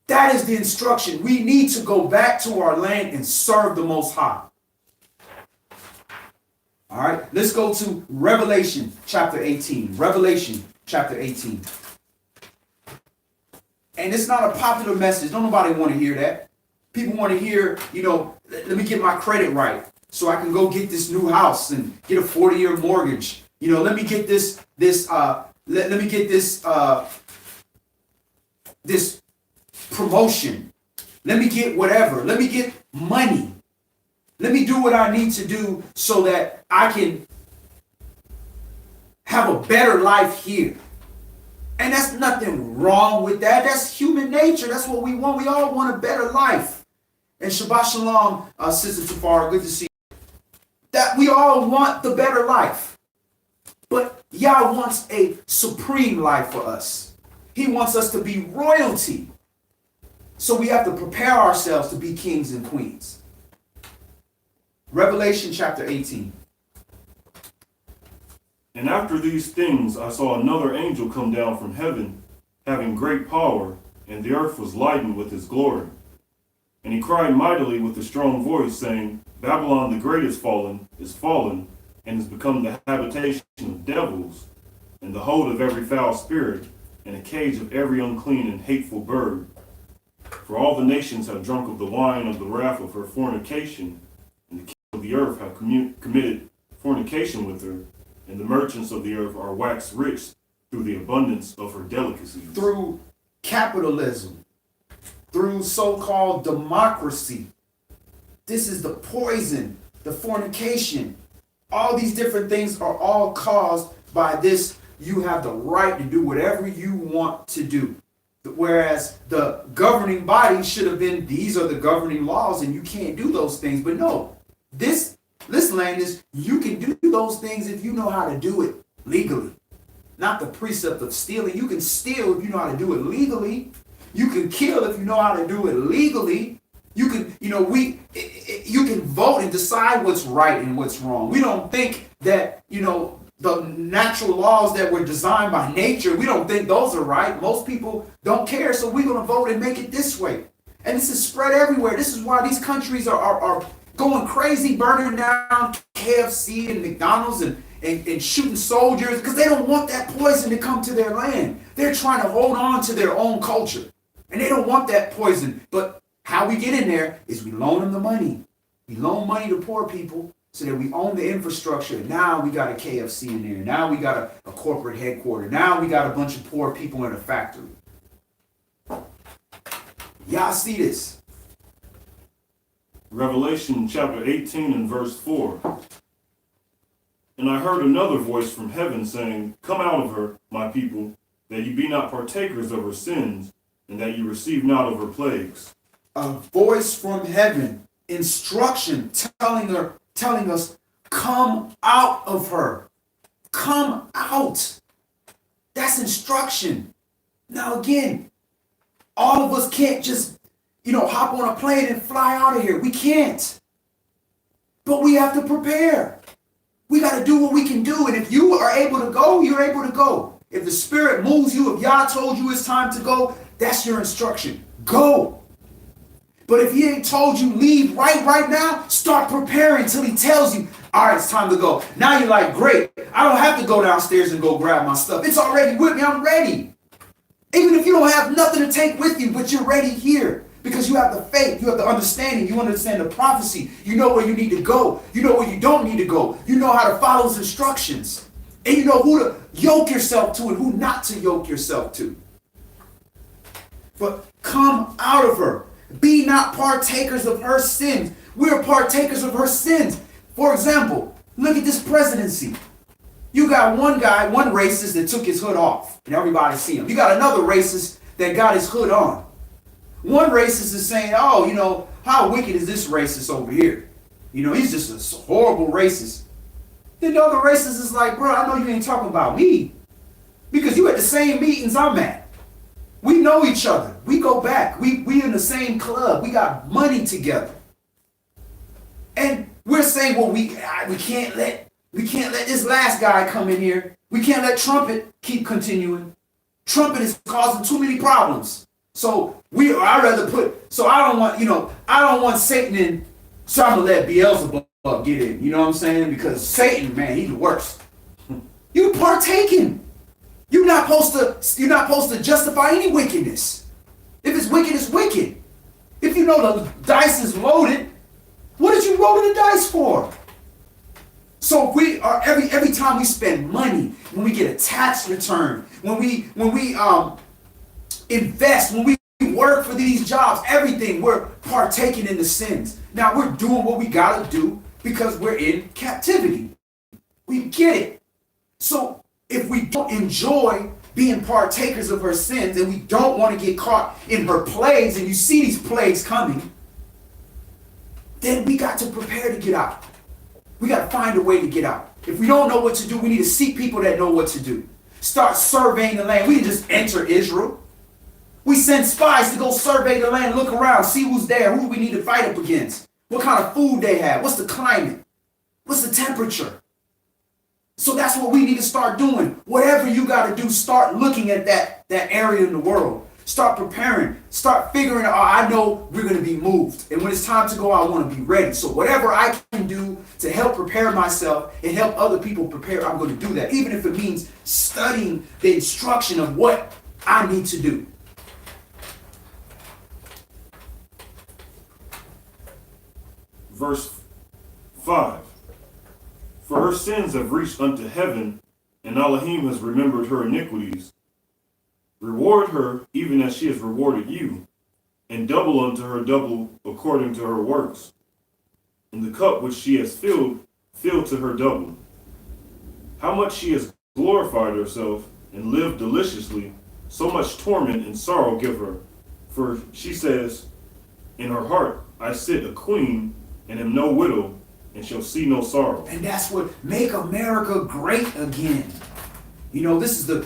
That is the instruction. We need to go back to our land and serve the Most High. All right, let's go to Revelation chapter 18. Revelation chapter 18. And it's not a popular message. Don't nobody want to hear that. People want to hear, let me get my credit right so I can go get this new house and get a 40-year mortgage. Let me get this promotion. Let me get whatever. Let me get money. Let me do what I need to do so that I can have a better life here. And that's nothing wrong with that. That's human nature. That's what we want. We all want a better life. And Shabbat Shalom, Sister Tafara, good to see you. That we all want the better life. But Yah wants a supreme life for us. He wants us to be royalty. So we have to prepare ourselves to be kings and queens. Revelation chapter 18. And after these things I saw another angel come down from heaven, having great power, and the earth was lightened with his glory. And he cried mightily with a strong voice, saying, Babylon the great is fallen, and is become the habitation of devils, and the hold of every foul spirit, and a cage of every unclean and hateful bird. For all the nations have drunk of the wine of the wrath of her fornication, and the kings of the earth have committed fornication with her, and the merchants of the earth are waxed rich through the abundance of her delicacies. Through capitalism, through so-called democracy. This is the poison, the fornication. All these different things are all caused by this. You have the right to do whatever you want to do. Whereas the governing body should have been, these are the governing laws and you can't do those things. But no, this land is, you can do those things if you know how to do it legally. Not the precept of stealing. You can steal if you know how to do it legally. You can kill if you know how to do it legally. You can, you can vote and decide what's right and what's wrong. We don't think that, the natural laws that were designed by nature, we don't think those are right. Most people don't care, so we're going to vote and make it this way. And this is spread everywhere. This is why these countries are going crazy, burning down KFC and McDonald's and shooting soldiers, because they don't want that poison to come to their land. They're trying to hold on to their own culture, and they don't want that poison. But how we get in there is we loan them the money. We loan money to poor people so that we own the infrastructure. Now we got a KFC in there. Now we got a corporate headquarters. Now we got a bunch of poor people in a factory. Y'all see this? Revelation chapter 18 and verse 4. And I heard another voice from heaven saying, Come out of her, my people, that ye be not partakers of her sins, and that ye receive not of her plagues. A voice from heaven, instruction, telling us, come out of her. Come out. That's instruction. Now again, all of us can't just, hop on a plane and fly out of here. We can't. But we have to prepare. We got to do what we can do. And if you are able to go, you're able to go. If the Spirit moves you, if Yah told you it's time to go, that's your instruction. Go. But if he ain't told you leave right now, start preparing until he tells you, all right, it's time to go. Now you're like, great. I don't have to go downstairs and go grab my stuff. It's already with me. I'm ready. Even if you don't have nothing to take with you, but you're ready here because you have the faith, you have the understanding, you understand the prophecy. You know where you need to go. You know where you don't need to go. You know how to follow his instructions. And you know who to yoke yourself to and who not to yoke yourself to. But come out of her. Be not partakers of her sins. We're partakers of her sins. For example, look at this presidency. You got one guy, one racist that took his hood off and everybody see him. You got another racist that got his hood on. One racist is saying, oh, how wicked is this racist over here? He's just a horrible racist. Then the other racist is like, bro, I know you ain't talking about me because you at the same meetings I'm at. We know each other. We go back. We in the same club. We got money together. And we're saying, well, we can't let this last guy come in here. We can't let Trumpet keep continuing. Trumpet is causing too many problems. So I don't want Satan in, so I'm gonna let Beelzebub get in. You know what I'm saying? Because Satan, man, he's the worst. You partaking. You're not supposed to justify any wickedness. If it's wicked, it's wicked. If you know the dice is loaded, what did you roll the dice for? So we are every time we spend money, when we get a tax return, when we invest, when we work for these jobs, everything, we're partaking in the sins. Now we're doing what we gotta do because we're in captivity. We get it. So if we don't enjoy being partakers of her sins and we don't want to get caught in her plagues, and you see these plagues coming, then we got to prepare to get out. We got to find a way to get out. If we don't know what to do, we need to seek people that know what to do. Start surveying the land. We didn't just enter Israel. We send spies to go survey the land, look around, see who's there, who we need to fight up against, what kind of food they have, what's the climate, what's the temperature. So that's what we need to start doing. Whatever you got to do, start looking at that area in the world. Start preparing. Start figuring out, I know we're going to be moved. And when it's time to go, I want to be ready. So whatever I can do to help prepare myself and help other people prepare, I'm going to do that. Even if it means studying the instruction of what I need to do. Verse 5. For her sins have reached unto heaven, and Elohim has remembered her iniquities. Reward her even as she has rewarded you, and double unto her double according to her works. And the cup which she has filled, fill to her double. How much she has glorified herself and lived deliciously, so much torment and sorrow give her. For she says, in her heart, I sit a queen, and am no widow, and shall see no sorrow. And that's what make America great again. You know, this is the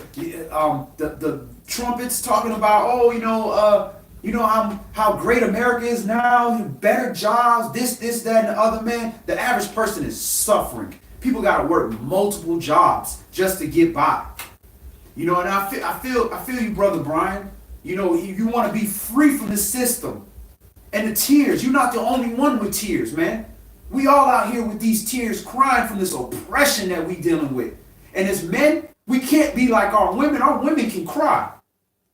trumpets talking about, how great America is now, better jobs, this, that, and the other. Man, the average person is suffering. People got to work multiple jobs just to get by. You know, and I feel you, Brother Brian. You know, you want to be free from the system. And the tears, you're not the only one with tears, man. We all out here with these tears crying from this oppression that we dealing with. And as men, we can't be like our women. Our women can cry.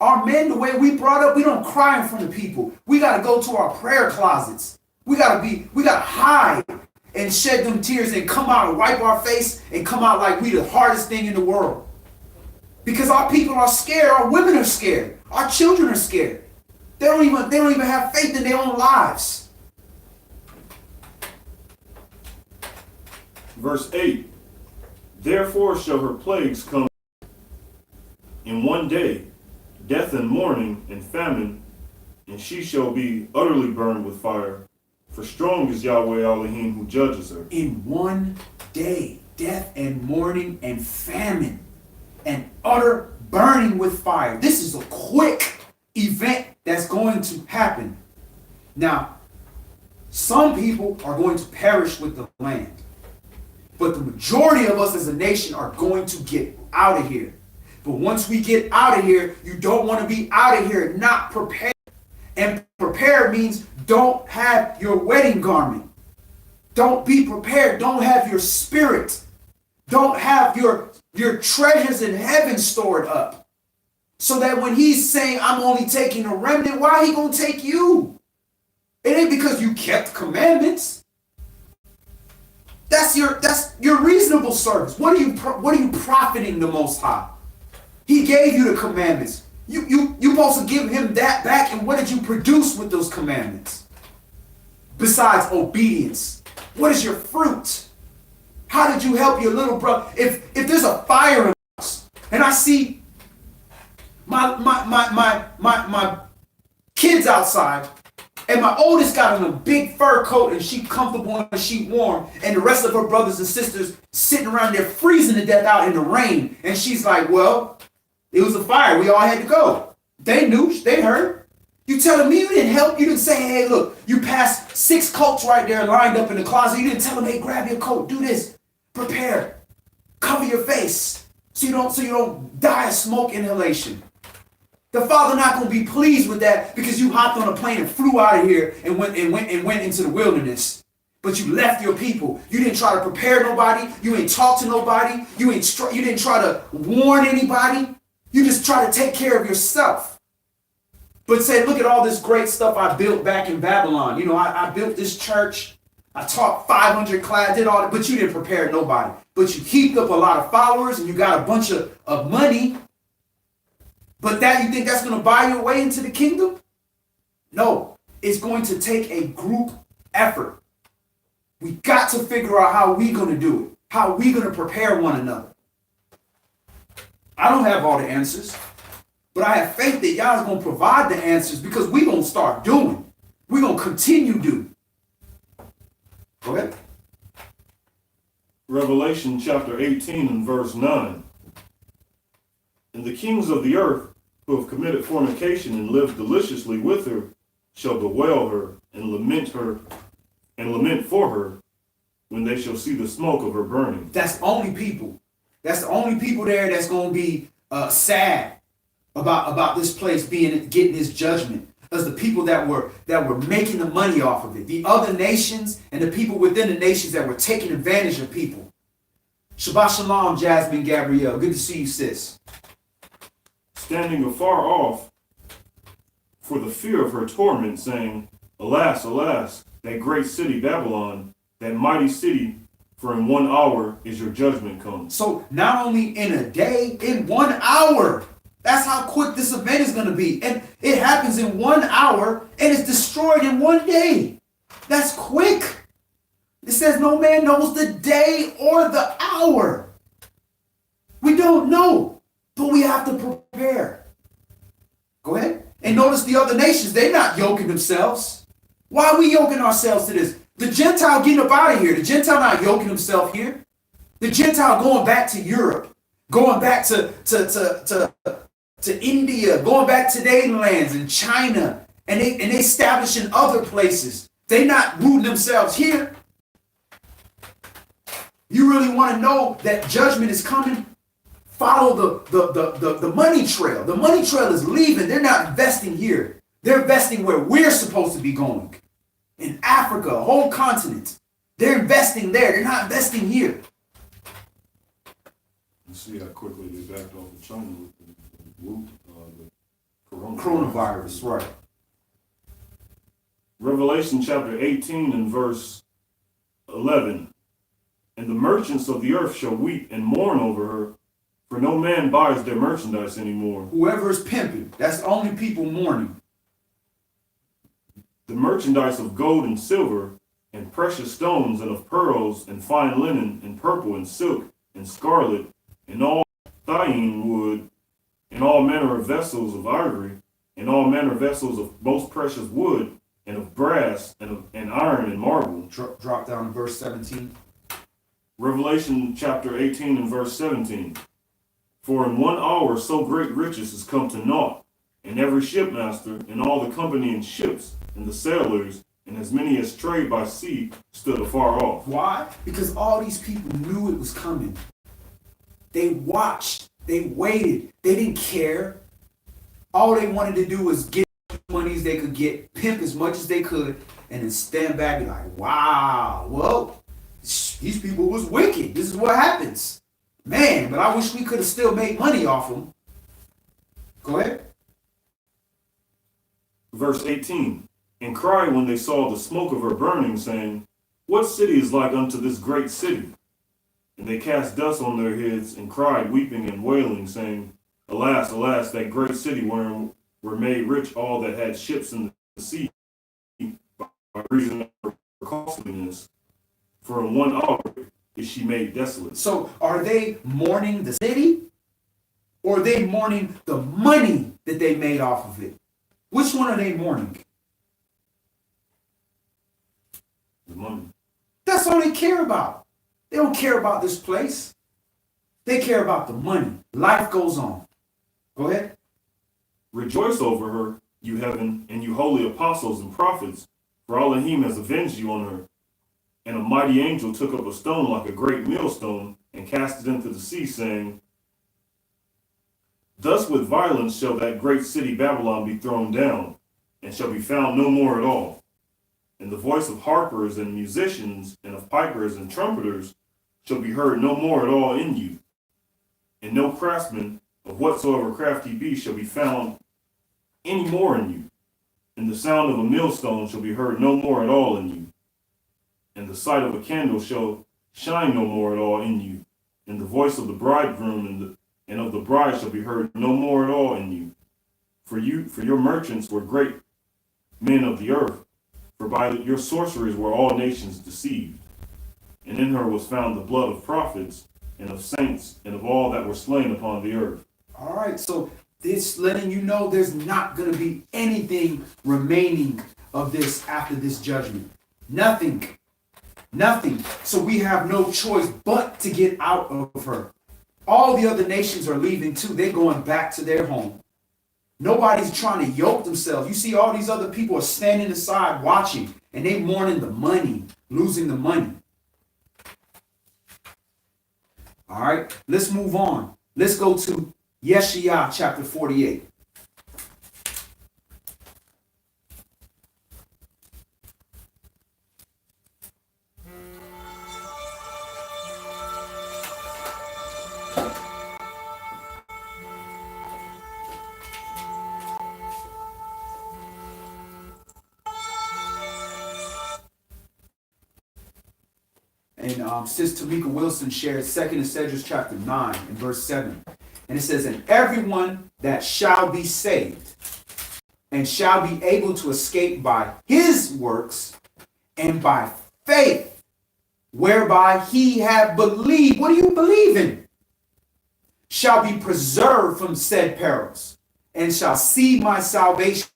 Our men, the way we brought up, we don't cry in front of people. We got to go to our prayer closets. We got to hide and shed them tears and come out and wipe our face and come out like we the hardest thing in the world. Because our people are scared. Our women are scared. Our children are scared. They don't even have faith in their own lives. Verse 8. Therefore shall her plagues come in one day, death and mourning and famine, and she shall be utterly burned with fire. For strong is Yahweh Elohim who judges her. In one day, death and mourning and famine, and utter burning with fire. This is a quick event that's going to happen. Now, some people are going to perish with the land, but the majority of us as a nation are going to get out of here. But once we get out of here, you don't want to be out of here not prepared. And prepared means don't have your wedding garment. Don't be prepared. Don't have your spirit. Don't have your treasures in heaven stored up. So that when he's saying, I'm only taking a remnant, why he gonna take you? It ain't because you kept commandments. That's your reasonable service. What are you profiting the Most High? He gave you the commandments. You supposed to give him that back, and what did you produce with those commandments? Besides obedience, what is your fruit? How did you help your little brother? If there's a fire in the house, and I see my kids outside, and my oldest got on a big fur coat and she comfortable and she warm, and the rest of her brothers and sisters sitting around there freezing to death out in the rain, and she's like, well, it was a fire, we all had to go. They knew, they heard. You telling me you didn't help? You didn't say, hey, look, you passed 6 coats right there lined up in the closet. You didn't tell them, hey, grab your coat, do this, prepare, cover your face so you don't die of smoke inhalation. The Father not going to be pleased with that because you hopped on a plane and flew out of here and went into the wilderness. But you left your people. You didn't try to prepare nobody. You ain't talk to nobody. You didn't try to warn anybody. You just try to take care of yourself. But say, look at all this great stuff I built back in Babylon. You know, I built this church. I taught 500 class, did all that, but you didn't prepare nobody. But you heaped up a lot of followers and you got a bunch of money. But that, you think that's going to buy your way into the kingdom? No, it's going to take a group effort. We got to figure out how we going to do it, how we going to prepare one another. I don't have all the answers, but I have faith that y'all is going to provide the answers because we going to start doing. We're going to continue doing. Go ahead. Revelation chapter 18 and verse 9. And the kings of the earth who have committed fornication and lived deliciously with her shall bewail her and lament for her when they shall see the smoke of her burning. That's the only people. That's the only people there that's going to be sad about this place getting this judgment. As the people that were making the money off of it. The other nations and the people within the nations that were taking advantage of people. Shabbat shalom, Jasmine Gabrielle. Good to see you, sis. Standing afar off for the fear of her torment, saying, Alas, alas, that great city Babylon, that mighty city, for in 1 hour is your judgment come. So not only in a day, in 1 hour. That's how quick this event is going to be. And it happens in 1 hour and it's destroyed in 1 day. That's quick. It says no man knows the day or the hour. We don't know, but we have to prepare. Go ahead. And notice the other nations, they're not yoking themselves. Why are we yoking ourselves to this? The Gentile getting up out of here. The Gentile not yoking himself here. The Gentile going back to Europe, going back to India, going back to their lands and China, and they establishing other places. They not rooting themselves here. You really want to know that judgment is coming? Follow the money trail. The money trail is leaving. They're not investing here. They're investing where we're supposed to be going. In Africa, a whole continent. They're investing there. They're not investing here. You see how quickly they backed off of China with the coronavirus, right. Revelation chapter 18 and verse 11. And the merchants of the earth shall weep and mourn over her, for no man buys their merchandise anymore. Whoever is pimping, that's the only people mourning. The merchandise of gold and silver, and precious stones, and of pearls, and fine linen, and purple, and silk, and scarlet, and all thyine wood, and all manner of vessels of ivory, and all manner of vessels of most precious wood, and of brass, and iron, and marble. Drop down to verse 17. Revelation chapter 18 and verse 17. For in 1 hour so great riches is come to naught, and every shipmaster, and all the company in ships, and the sailors, and as many as trade by sea, stood afar off. Why? Because all these people knew it was coming. They watched. They waited. They didn't care. All they wanted to do was get as much money as they could get, pimp as much as they could, and then stand back and be like, wow, well, these people was wicked. This is what happens. Man, but I wish we could have still made money off them. Go ahead. Verse 18. And cried when they saw the smoke of her burning, saying, What city is like unto this great city? And they cast dust on their heads and cried, weeping and wailing, saying, Alas, alas, that great city wherein were made rich all that had ships in the sea, by reason of her costliness. For in 1 hour is she made desolate. So are they mourning the city? Or are they mourning the money that they made off of it? Which one are they mourning? The money. That's all they care about. They don't care about this place. They care about the money. Life goes on. Go ahead. Rejoice over her, you heaven, and you holy apostles and prophets, for Elohim has avenged you on her. And a mighty angel took up a stone like a great millstone and cast it into the sea, saying, Thus with violence shall that great city Babylon be thrown down, and shall be found no more at all. And the voice of harpers and musicians, and of pipers and trumpeters, shall be heard no more at all in you. And no craftsman of whatsoever craft he be shall be found any more in you. And the sound of a millstone shall be heard no more at all in you. And the sight of a candle shall shine no more at all in you. And the voice of the bridegroom and of the bride shall be heard no more at all in you. For your merchants were great men of the earth, for by your sorceries were all nations deceived. And in her was found the blood of prophets and of saints and of all that were slain upon the earth. All right, so this letting you know there's not going to be anything remaining of this after this judgment. Nothing. Nothing. So we have no choice but to get out of her. All the other nations are leaving too. They're going back to their home. Nobody's trying to yoke themselves. You see all these other people are standing aside watching, and they mourning the money, losing the money. All right, let's move on. Let's go to YAH chapter 48. And Sis Tamika Wilson shared 2nd Esdras chapter 9 and verse 7. And it says, And everyone that shall be saved and shall be able to escape by his works and by faith, whereby he have believed. What do you believe in? Shall be preserved from said perils and shall see my salvation.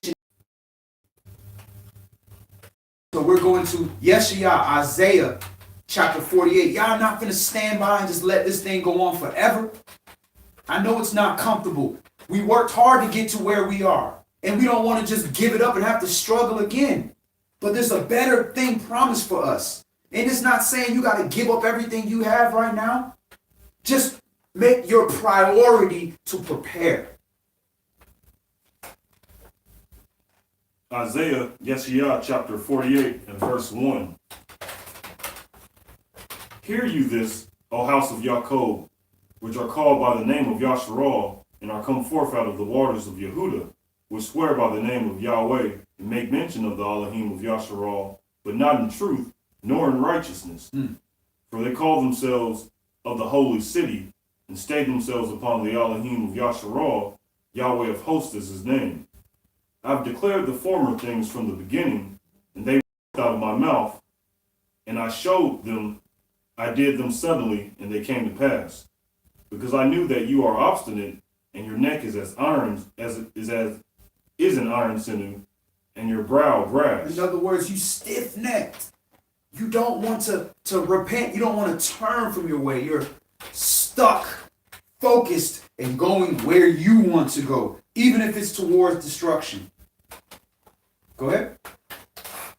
So we're going to YAH, Isaiah chapter 48. Y'all not going to stand by and just let this thing go on forever. I know it's not comfortable. We worked hard to get to where we are. And we don't want to just give it up and have to struggle again. But there's a better thing promised for us. And it's not saying you got to give up everything you have right now. Just make your priority to prepare. Isaiah, YAH, chapter 48 and verse 1. Hear you this, O house of Jacob, which are called by the name of Yasharal, and are come forth out of the waters of Yehuda, which swear by the name of Yahweh, and make mention of the Elohim of Yasharal, but not in truth, nor in righteousness. For they call themselves of the holy city, and stay themselves upon the Elohim of Yasharal. Yahweh of hosts is his name. I've declared the former things from the beginning, and they were out of my mouth, and I showed them. I did them suddenly, and they came to pass. Because I knew that you are obstinate, and your neck is as iron, as an iron sinew, and your brow brass. In other words, you stiff-necked. You don't want to repent. You don't want to turn from your way. You're stuck, focused, and going where you want to go, even if it's towards destruction. Go ahead.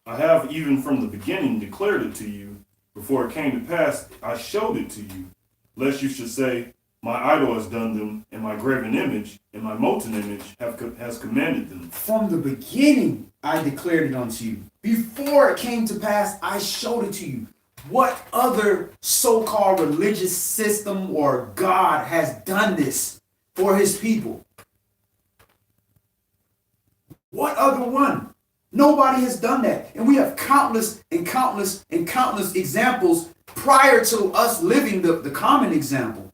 I have even from the beginning declared it to you. Before it came to pass, I showed it to you, lest you should say, My idol has done them, and my graven image and my molten image has commanded them. From the beginning, I declared it unto you. Before it came to pass, I showed it to you. What other so-called religious system or God has done this for his people? What other one? Nobody has done that. And we have countless and countless and countless examples prior to us living the common example.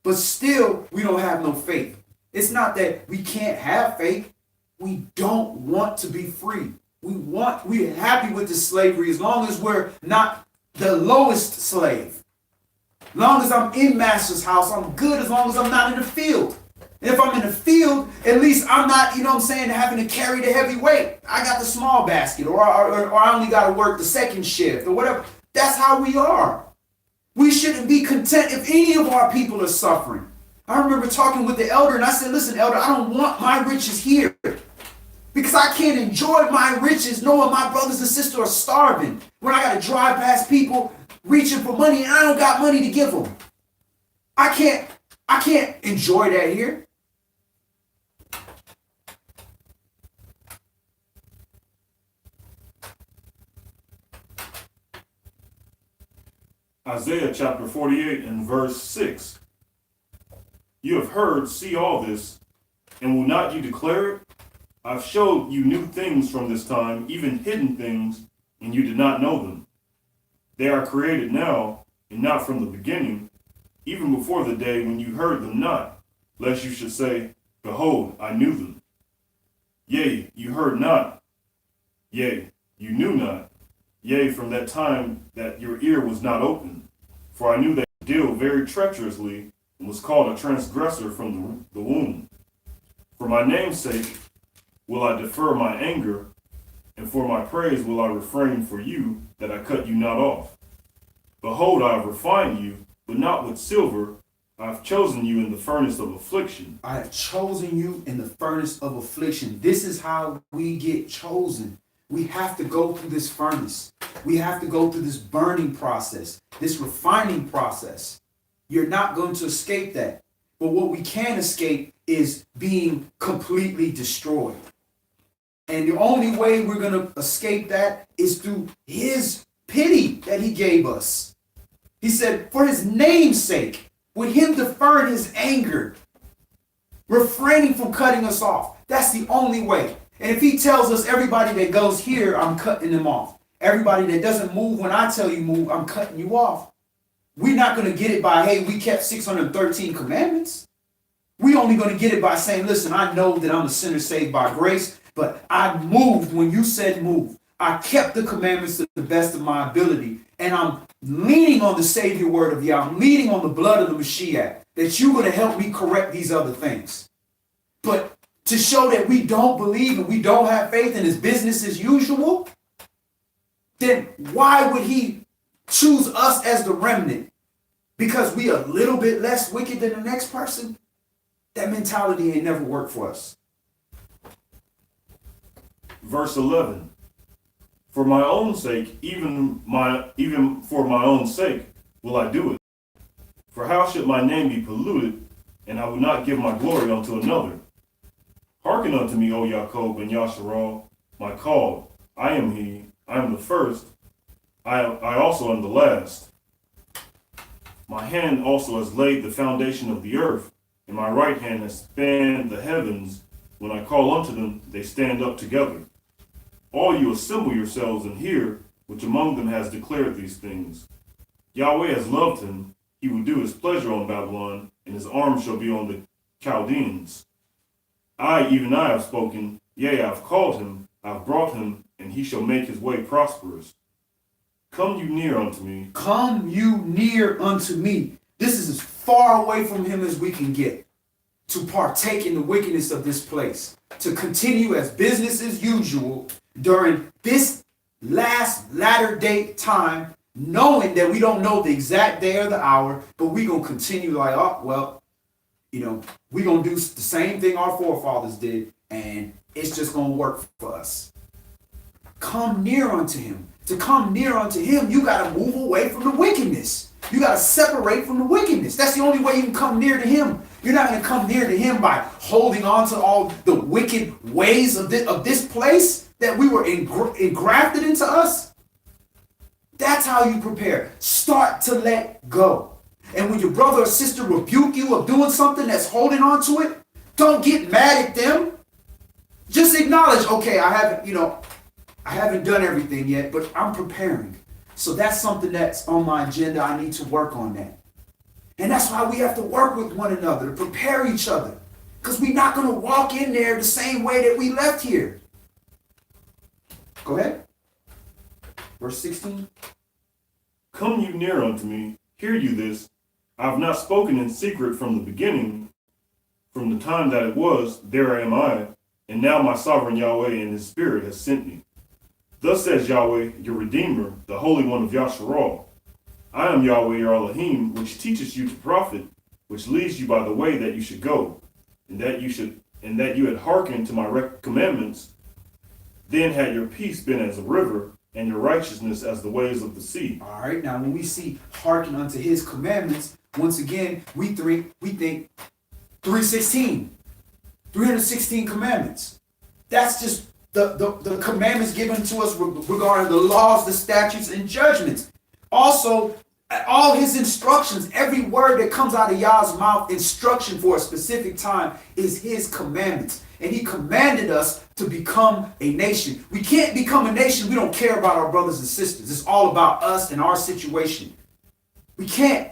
But still, we don't have no faith. It's not that we can't have faith. We don't want to be free. We're happy with the slavery as long as we're not the lowest slave. As long as I'm in master's house, I'm good as long as I'm not in the field. And if I'm in the field, at least I'm not, having to carry the heavy weight. I got the small basket, or I only got to work the second shift, or whatever. That's how we are. We shouldn't be content if any of our people are suffering. I remember talking with the elder and I said, listen, elder, I don't want my riches here because I can't enjoy my riches knowing my brothers and sisters are starving when I got to drive past people reaching for money and I don't got money to give them. I can't enjoy that here. Isaiah chapter 48 and verse 6. You have heard, see all this, and will not you declare it? I've showed you new things from this time, even hidden things, and you did not know them. They are created now, and not from the beginning, even before the day when you heard them not, lest you should say, behold, I knew them. Yea, you heard not. Yea, you knew not. Yea, from that time that your ear was not open. For I knew that you deal very treacherously, and was called a transgressor from the womb. For my name's sake will I defer my anger, and for my praise will I refrain for you, that I cut you not off. Behold, I have refined you, but not with silver. I have chosen you in the furnace of affliction. I have chosen you in the furnace of affliction. This is how we get chosen. We have to go through this furnace. We have to go through this burning process, this refining process. You're not going to escape that. But what we can escape is being completely destroyed. And the only way we're going to escape that is through his pity that he gave us. He said, for his name's sake, with him deferring his anger, refraining from cutting us off. That's the only way. And if he tells us everybody that goes here, I'm cutting them off. Everybody that doesn't move when I tell you move, I'm cutting you off. We're not going to get it by, hey, we kept 613 commandments. We're only going to get it by saying, listen, I know that I'm a sinner saved by grace, but I moved when you said move. I kept the commandments to the best of my ability, and I'm leaning on the Savior word of Yah. I'm leaning on the blood of the Mashiach, that you're going to help me correct these other things. But to show that we don't believe and we don't have faith and it's business as usual, then why would he choose us as the remnant? Because we are a little bit less wicked than the next person? That mentality ain't never worked for us. Verse 11. For my own sake, even for my own sake, will I do it. For how should my name be polluted, and I will not give my glory unto another? Hearken unto me, O Yaakov and Yasharal, my called. I am he, I am the first, I also am the last. My hand also has laid the foundation of the earth, and my right hand has spanned the heavens. When I call unto them, they stand up together. All you assemble yourselves and hear, which among them has declared these things. Yahweh has loved him, he will do his pleasure on Babylon, and his arm shall be on the Chaldeans. Even I have spoken, yea, I have called him, I have brought him, and he shall make his way prosperous. Come you near unto me. Come you near unto me. This is as far away from him as we can get. To partake in the wickedness of this place. To continue as business as usual during this latter date time, knowing that we don't know the exact day or the hour, but we're going to continue like, oh, well, we're going to do the same thing our forefathers did, and it's just going to work for us. Come near unto him. To come near unto him, you got to move away from the wickedness. You got to separate from the wickedness. That's the only way you can come near to him. You're not going to come near to him by holding on to all the wicked ways of this place that we were engrafted into us. That's how you prepare. Start to let go. And when your brother or sister rebuke you of doing something that's holding on to it, don't get mad at them. Just acknowledge, okay, I haven't done everything yet, but I'm preparing. So that's something that's on my agenda. I need to work on that. And that's why we have to work with one another, to prepare each other. Because we're not going to walk in there the same way that we left here. Go ahead. Verse 16. Come you near unto me, hear you this. I have not spoken in secret from the beginning, from the time that it was, there am I, and now my sovereign Yahweh and his spirit has sent me. Thus says Yahweh, your Redeemer, the Holy One of Yasharal. I am Yahweh your Elohim, which teaches you to profit, which leads you by the way that you should go, and that you had hearkened to my commandments, then had your peace been as a river, and your righteousness as the waves of the sea. All right, now when we see hearken unto his commandments, once again, we think 316 commandments. That's just the commandments given to us regarding the laws, the statutes, and judgments. Also, all his instructions, every word that comes out of Yah's mouth, instruction for a specific time, is his commandments. And he commanded us to become a nation. We can't become a nation. We don't care about our brothers and sisters. It's all about us and our situation. We can't.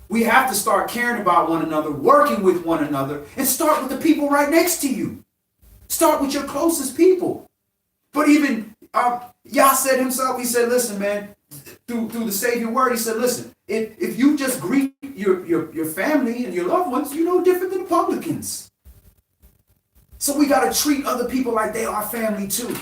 We have to start caring about one another, working with one another, and start with the people right next to you. Start with your closest people. But even Yah said himself, he said, listen, man, through the Savior word, he said, listen, if you just greet your family and your loved ones, you're no different than the publicans. So we got to treat other people like they are family too.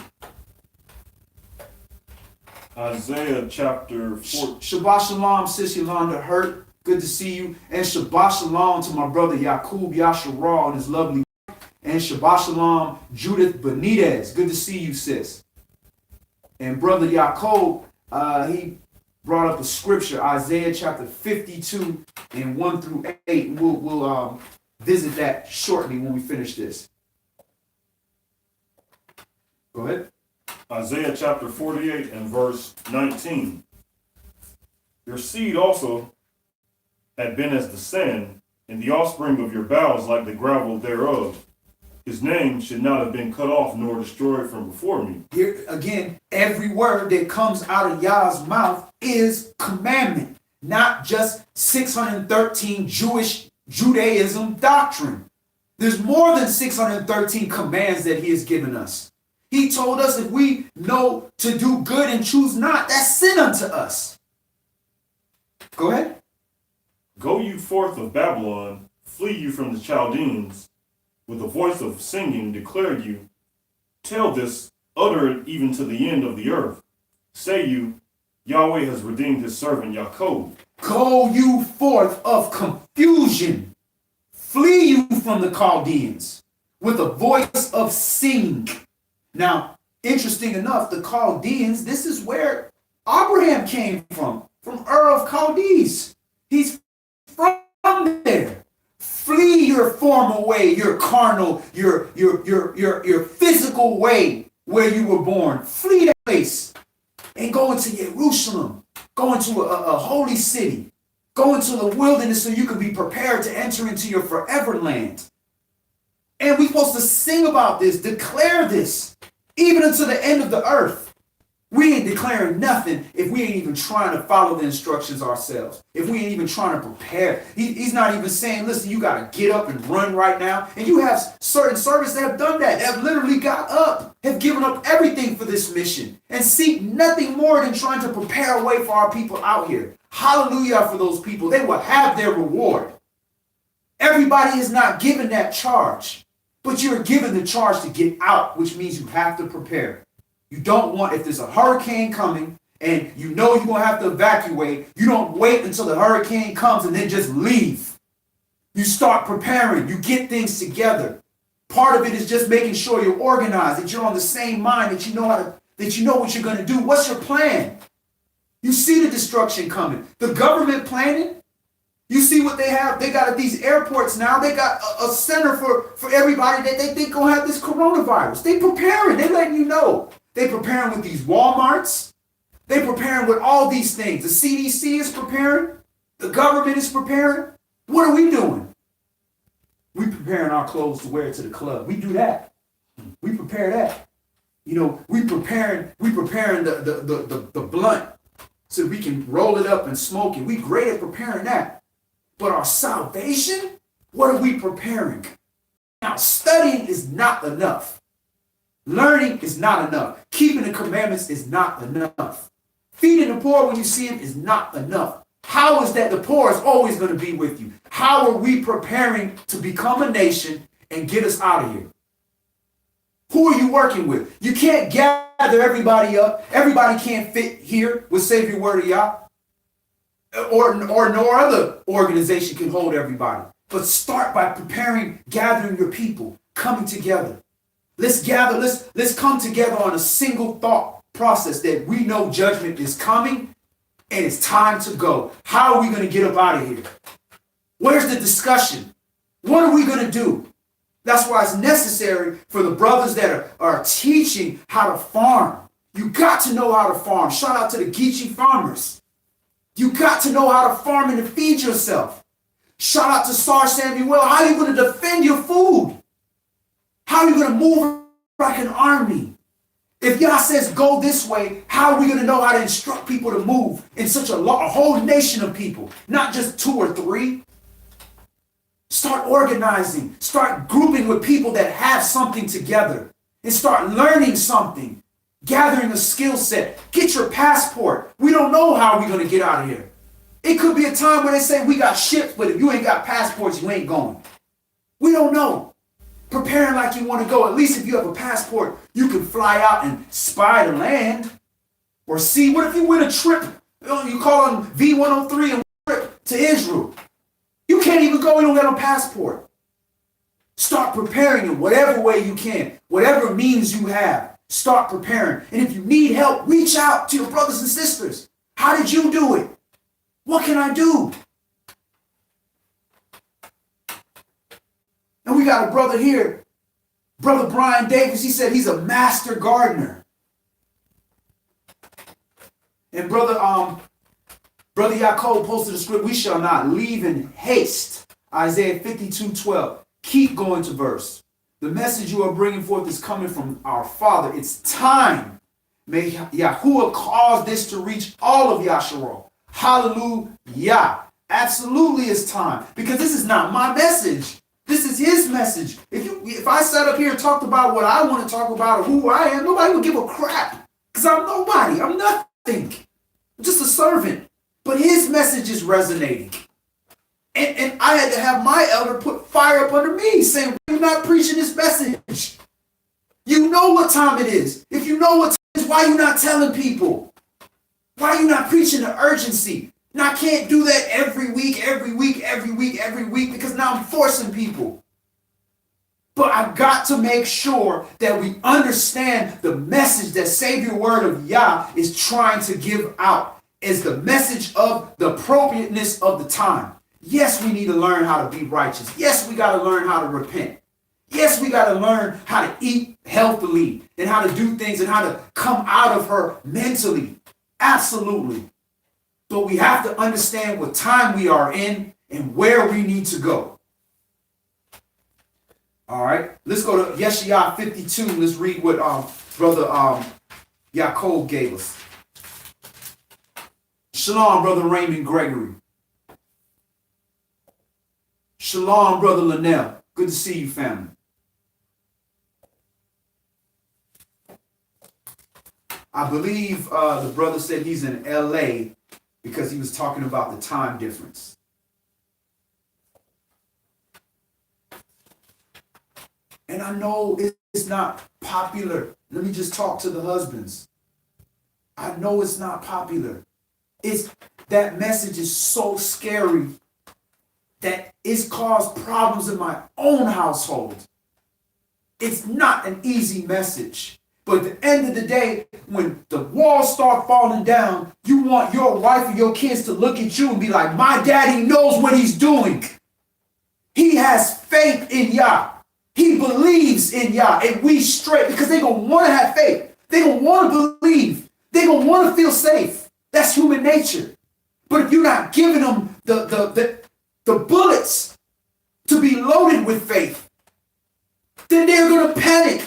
Isaiah chapter 4. Shabbat shalom, sis Yolanda Hurt. Good to see you. And Shabbat shalom to my brother Yaqub Yasharal and his lovely wife. And Shabbat shalom, Judith Benitez. Good to see you, sis. And brother Yaakov, he brought up a scripture, Isaiah chapter 52 and 1 through 8. And we'll visit that shortly when we finish this. Go ahead. Isaiah chapter 48 and verse 19. Your seed also had been as the sand, and the offspring of your bowels like the gravel thereof. His name should not have been cut off nor destroyed from before me. Here again, every word that comes out of Yah's mouth is commandment, not just 613 Judaism doctrine. There's more than 613 commands that he has given us. He told us if we know to do good and choose not, that's sin unto us. Go ahead. Go you forth of Babylon, flee you from the Chaldeans. With a voice of singing declare you, tell this, utter it even to the end of the earth. Say you, Yahweh has redeemed his servant Yaakov. Go you forth of confusion, flee you from the Chaldeans, with a voice of singing. Now, interesting enough, the Chaldeans, this is where Abraham came from Ur of Chaldees. He's from there. Flee your former way, your carnal, your physical way where you were born. Flee that place and go into Jerusalem. Go into a holy city. Go into the wilderness so you can be prepared to enter into your forever land. And we're supposed to sing about this, declare this, even unto the end of the earth. We ain't declaring nothing if we ain't even trying to follow the instructions ourselves. If we ain't even trying to prepare. He's not even saying, listen, you got to get up and run right now. And you have certain servants that have done that, have literally got up, have given up everything for this mission, and seek nothing more than trying to prepare a way for our people out here. Hallelujah for those people. They will have their reward. Everybody is not given that charge, but you're given the charge to get out, which means you have to prepare. You don't want, if there's a hurricane coming and you know you're going to have to evacuate, you don't wait until the hurricane comes and then just leave. You start preparing. You get things together. Part of it is just making sure you're organized, that you're on the same mind, that you know what you're going to do. What's your plan? You see the destruction coming. The government planning. You see what they have? They got at these airports now. They got a center for everybody that they think gonna have this coronavirus. They preparing. They letting you know. They preparing with these Walmarts. They preparing with all these things. The CDC is preparing. The government is preparing. What are we doing? We preparing our clothes to wear to the club. We do that. We prepare that. You know, we preparing the blunt so we can roll it up and smoke it. We great at preparing that. But our salvation, what are we preparing? Now, studying is not enough. Learning is not enough. Keeping the commandments is not enough. Feeding the poor when you see them is not enough. How is that the poor is always going to be with you? How are we preparing to become a nation and get us out of here? Who are you working with? You can't gather everybody up. Everybody can't fit here with Savior Word of Yah. or no other organization can hold everybody. But start by gathering your people, coming together. Let's gather, let's come together on a single thought process that we know judgment is coming and it's time to go. How are we going to get up out of here? Where's the discussion? What are we going to do? That's why it's necessary for the brothers that are teaching how to farm. You got to know how to farm. Shout out to the Geechee farmers. You got to know how to farm and to feed yourself. Shout out to Sar Samuel. How are you going to defend your food? How are you going to move like an army? If Yah says go this way, how are we going to know how to instruct people to move in such a whole nation of people, not just 2 or 3? Start organizing, start grouping with people that have something together and start learning something, gathering a skill set. Get your passport. We don't know how we're going to get out of here. It could be a time where they say we got ships, but if you ain't got passports, you ain't going. We don't know. Preparing like you want to go. At least if you have a passport, you can fly out and spy the land or see. What if you win a trip? You call on V103 and trip to Israel. You can't even go. You don't got a passport. Start preparing in whatever way you can, whatever means you have. Start preparing. And if you need help, reach out to your brothers and sisters. How did you do it? What can I do? And we got a brother here, Brother Brian Davis. He said he's a master gardener. And Brother Yaakov posted a script, we shall not leave in haste. Isaiah 52:12. Keep going to verse. The message you are bringing forth is coming from our Father. It's time. May Yahuwah cause this to reach all of Yasharal. Hallelujah. Absolutely it's time. Because this is not my message. This is his message. If I sat up here and talked about what I want to talk about or who I am, nobody would give a crap. Because I'm nobody. I'm nothing. I'm just a servant. But his message is resonating. And I had to have my elder put fire up under me saying, we're not preaching this message. You know what time it is. If you know what time it is, why are you not telling people? Why are you not preaching the urgency? Now I can't do that every week, because now I'm forcing people. But I've got to make sure that we understand the message that Savior Word of Yah is trying to give out is the message of the appropriateness of the time. Yes, we need to learn how to be righteous. Yes, we got to learn how to repent. Yes, we got to learn how to eat healthily and how to do things and how to come out of her mentally. Absolutely. But we have to understand what time we are in and where we need to go. All right, let's go to Yeshayah 52. Let's read what Brother Yaakov gave us. Shalom, Brother Raymond Gregory. Shalom, Brother Linnell. Good to see you, family. I believe the brother said he's in LA because he was talking about the time difference. And I know it's not popular. Let me just talk to the husbands. I know it's not popular. That message is so scary that it's caused problems in my own household. It's not an easy message. But at the end of the day, when the walls start falling down, you want your wife and your kids to look at you and be like, my daddy knows what he's doing. He has faith in Yah. He believes in Yah. And we straight, because they're going to want to have faith. They're going to want to believe. They're going to want to feel safe. That's human nature. But if you're not giving them the bullets to be loaded with faith, then they're going to panic.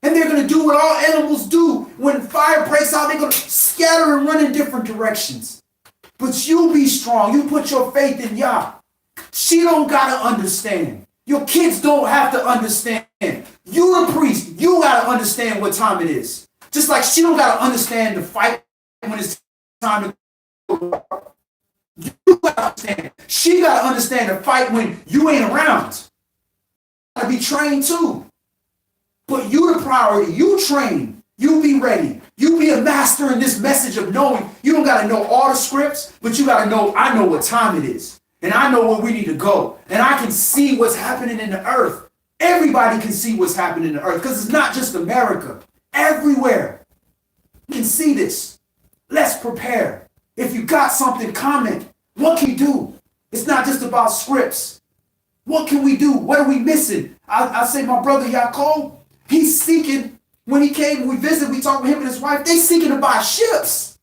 And they're going to do what all animals do. When fire breaks out, they're going to scatter and run in different directions. But you be strong. You put your faith in Yah. She don't got to understand. Your kids don't have to understand. You the priest. You got to understand what time it is. Just like she don't got to understand the fight when it's time to go. You got to understand. She got to understand the fight when you ain't around. You got to be trained too. But you the priority. You train. You be ready. You be a master in this message of knowing. You don't got to know all the scripts, but you got to know, I know what time it is. And I know where we need to go. And I can see what's happening in the earth. Everybody can see what's happening in the earth because it's not just America. Everywhere. You can see this. Let's prepare. If you got something, comment. What can you do? It's not just about scripts. What can we do? What are we missing? I say my brother Yaakov, he's seeking. When he came, we visited, we talked with him and his wife. They seeking to buy ships.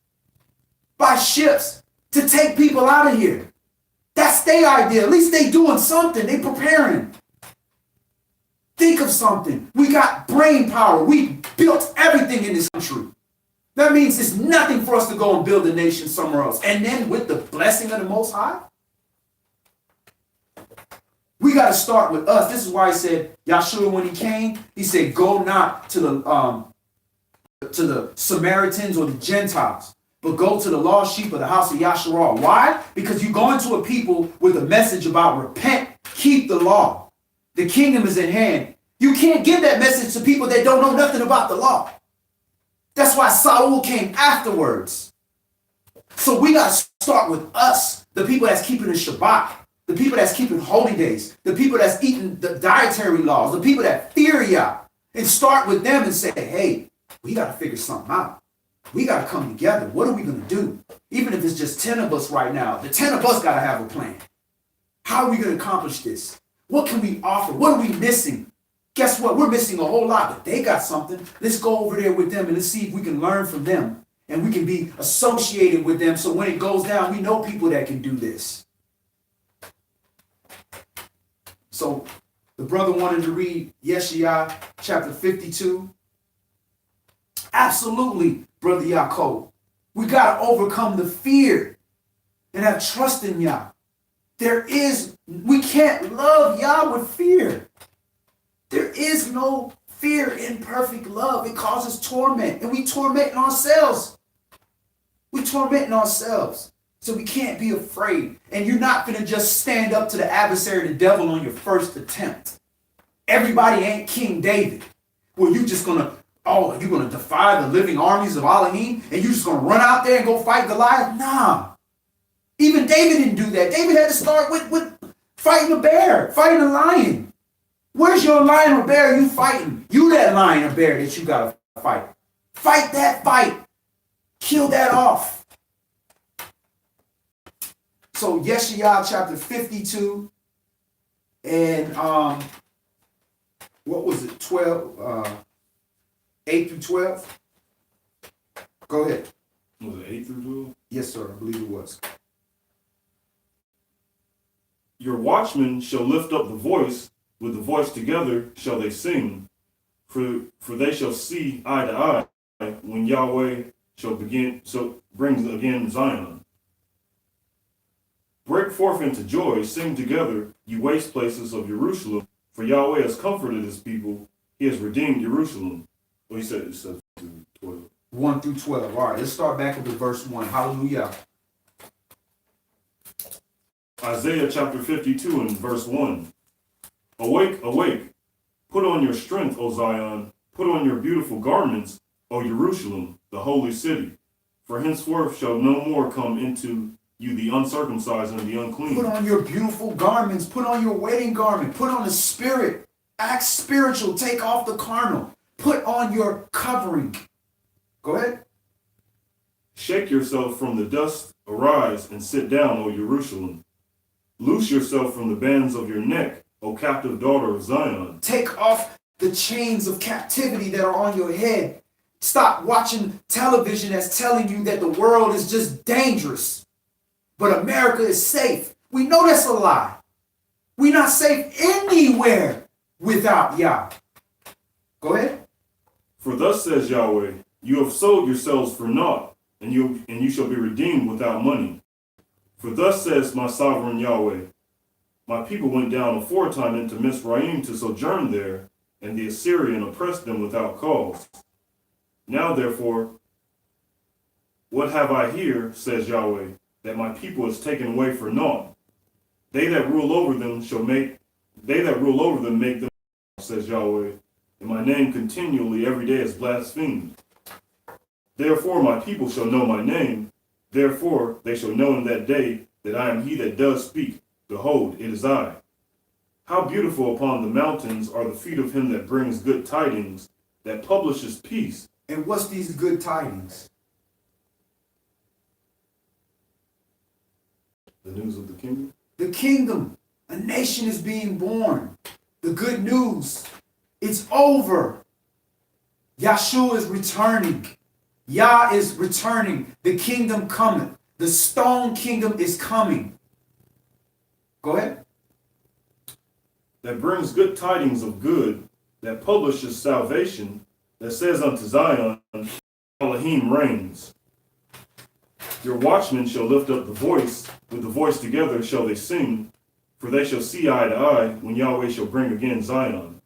Buy ships to take people out of here. That's their idea. At least they doing something. They preparing. Think of something. We got brain power. We built everything in this country. That means it's nothing for us to go and build a nation somewhere else. And then with the blessing of the Most High, we got to start with us. This is why he said, Yahshua, when he came, he said, go not to the Samaritans or the Gentiles, but go to the lost sheep of the house of Yahshua. Why? Because you go into a people with a message about repent, keep the law. The kingdom is at hand. You can't give that message to people that don't know nothing about the law. That's why Saul came afterwards. So we got to start with us, the people that's keeping the Shabbat, the people that's keeping holy days, the people that's eating the dietary laws, the people that fear Yah, and start with them and say, hey, we got to figure something out. We got to come together. What are we going to do? Even if it's just 10 of us right now, the 10 of us got to have a plan. How are we going to accomplish this? What can we offer? What are we missing? Guess what? We're missing a whole lot, but they got something. Let's go over there with them and let's see if we can learn from them and we can be associated with them. So when it goes down, we know people that can do this. So the brother wanted to read YAH chapter 52. Absolutely, Brother Yaakov. We got to overcome the fear and have trust in Yah. We can't love Yah with fear. There is no fear in perfect love. It causes torment, and we tormenting ourselves. We tormenting ourselves. So we can't be afraid. And you're not going to just stand up to the adversary, the devil, on your first attempt. Everybody ain't King David. Well, you're just going to, you're going to defy the living armies of Elohim, and you're just going to run out there and go fight Goliath? Nah. Even David didn't do that. David had to start with fighting a bear, fighting a lion. Where's your lion or bear you fighting? You that lion or bear that you got to fight. Fight that fight. Kill that off. So YAH chapter 52 and what was it? 8 through 12. Go ahead. Was it 8 through 12? Yes, sir. I believe it was. Your watchmen shall lift up the voice, with the voice together shall they sing, for they shall see eye to eye when Yahweh shall bring again Zion. Break forth into joy, sing together, you waste places of Jerusalem, for Yahweh has comforted his people, he has redeemed Jerusalem. Well, he said it says 12. 1 through 12. All right, let's start back with verse 1. Hallelujah. Isaiah chapter 52 and verse 1. Awake, awake, put on your strength, O Zion, put on your beautiful garments, O Jerusalem, the holy city. For henceforth shall no more come into you the uncircumcised and the unclean. Put on your beautiful garments, put on your wedding garment, put on the spirit, act spiritual, take off the carnal, put on your covering. Go ahead. Shake yourself from the dust, arise and sit down, O Jerusalem. Loose yourself from the bands of your neck, O captive daughter of Zion. Take off the chains of captivity that are on your head. Stop watching television that's telling you that the world is just dangerous, but America is safe. We know that's a lie. We're not safe anywhere without Yah. Go ahead. For thus says Yahweh, you have sold yourselves for naught, and you shall be redeemed without money. For thus says my sovereign Yahweh, my people went down aforetime into Mizraim to sojourn there, and the Assyrian oppressed them without cause. Now therefore, what have I here, says Yahweh, that my people is taken away for naught? They that rule over them make them, says Yahweh, and my name continually every day is blasphemed. Therefore my people shall know my name. Therefore they shall know in that day that I am he that does speak. Behold, it is I. How beautiful upon the mountains are the feet of him that brings good tidings, that publishes peace. And what's these good tidings? The news of the kingdom. The kingdom. A nation is being born. The good news. It's over. Yahshua is returning. Yah is returning. The kingdom cometh. The stone kingdom is coming. Go ahead. That brings good tidings of good, that publishes salvation, that says unto Zion, Elohim reigns. Your watchmen shall lift up the voice, with the voice together shall they sing, for they shall see eye to eye, when Yahweh shall bring again Zion.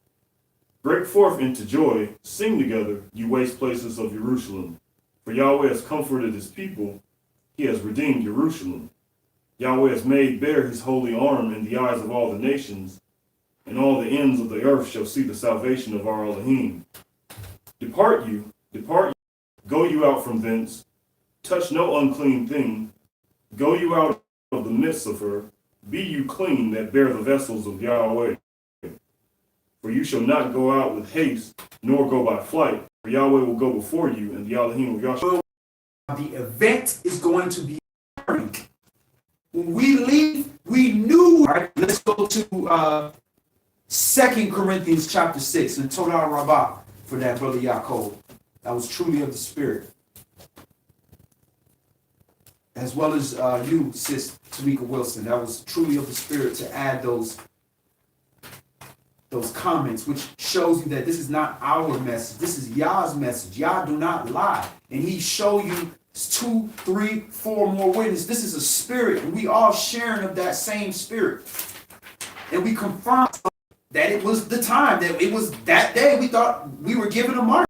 Break forth into joy, sing together, you waste places of Jerusalem. For Yahweh has comforted his people, he has redeemed Jerusalem. Yahweh has made bare his holy arm in the eyes of all the nations, and all the ends of the earth shall see the salvation of our Elohim. Depart you, go you out from thence, touch no unclean thing, go you out of the midst of her, be you clean that bear the vessels of Yahweh. For you shall not go out with haste, nor go by flight, for Yahweh will go before you, and the Elohim of Yahshua. The event is going to be occurring. When we leave, we knew. All right, let's go to 2 Corinthians chapter 6 and Todah Rabbah for that, Brother Yaakov. That was truly of the Spirit. As well as you, Sis Tamika Wilson. That was truly of the Spirit to add those comments, which shows you that this is not our message. This is Yah's message. Yah do not lie. And he show you 2, 3, 4 more witnesses. This is a spirit, and we all sharing of that same spirit. And we confirm that it was the time, that it was that day we thought we were given a mark.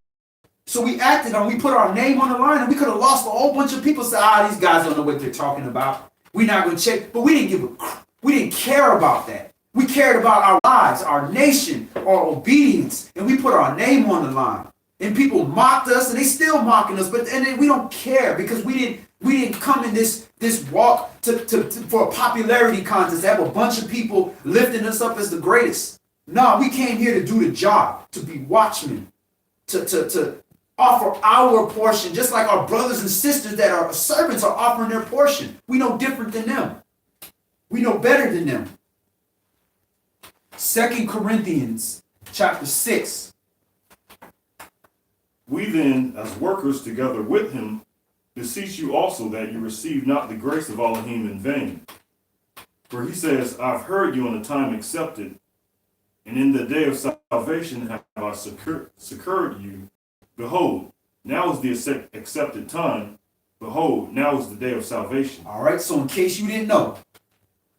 So we acted on, we put our name on the line, and we could have lost a whole bunch of people. Say, these guys don't know what they're talking about. We're not going to check. But we didn't care about that. We cared about our lives, our nation, our obedience, and we put our name on the line. And people mocked us, and they still mocking us, and then we don't care because we didn't come in this walk for a popularity contest to have a bunch of people lifting us up as the greatest. No, we came here to do the job, to be watchmen, to offer our portion, just like our brothers and sisters that are servants are offering their portion. We know different than them. We know better than them. 2 Corinthians chapter 6. We then, as workers together with him, beseech you also that you receive not the grace of Elohim in vain. For he says, I've heard you in a time accepted, and in the day of salvation have I succored you. Behold, now is the accepted time. Behold, now is the day of salvation. All right, so in case you didn't know,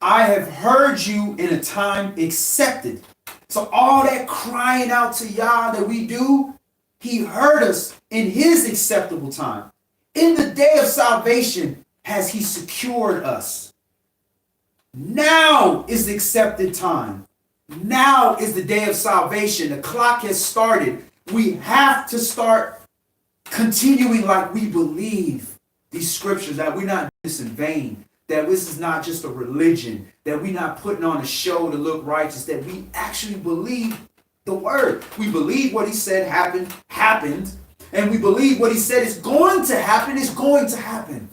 I have heard you in a time accepted. So all that crying out to Yah that we do, he heard us in his acceptable time. In the day of salvation has he secured us. Now is the accepted time. Now is the day of salvation. The clock has started. We have to start continuing like we believe these scriptures, that we're not doing this in vain, that this is not just a religion, that we're not putting on a show to look righteous, that we actually believe the word. We believe what he said happened, and we believe what he said is going to happen.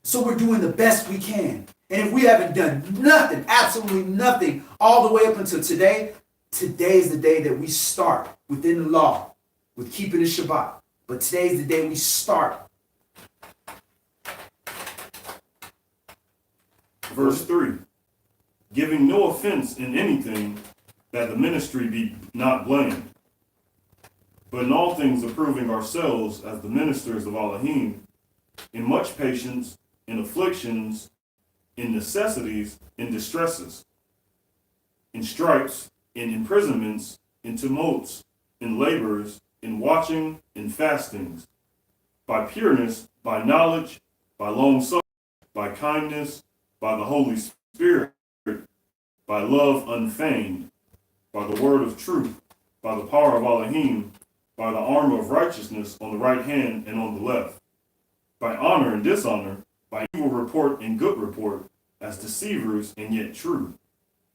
So we're doing the best we can. And if we haven't done nothing, absolutely nothing, all the way up until today, today is the day that we start within the law with keeping the Shabbat. But today is the day we start. Verse 3, giving no offense in anything, that the ministry be not blamed, but in all things approving ourselves as the ministers of Elohim, in much patience, in afflictions, in necessities, in distresses, in stripes, in imprisonments, in tumults, in labors, in watching, in fastings, by pureness, by knowledge, by long suffering, by kindness, by the Holy Spirit, by love unfeigned, by the word of truth, by the power of Elohim, by the armor of righteousness on the right hand and on the left. by honor and dishonor, by evil report and good report, as deceivers and yet true,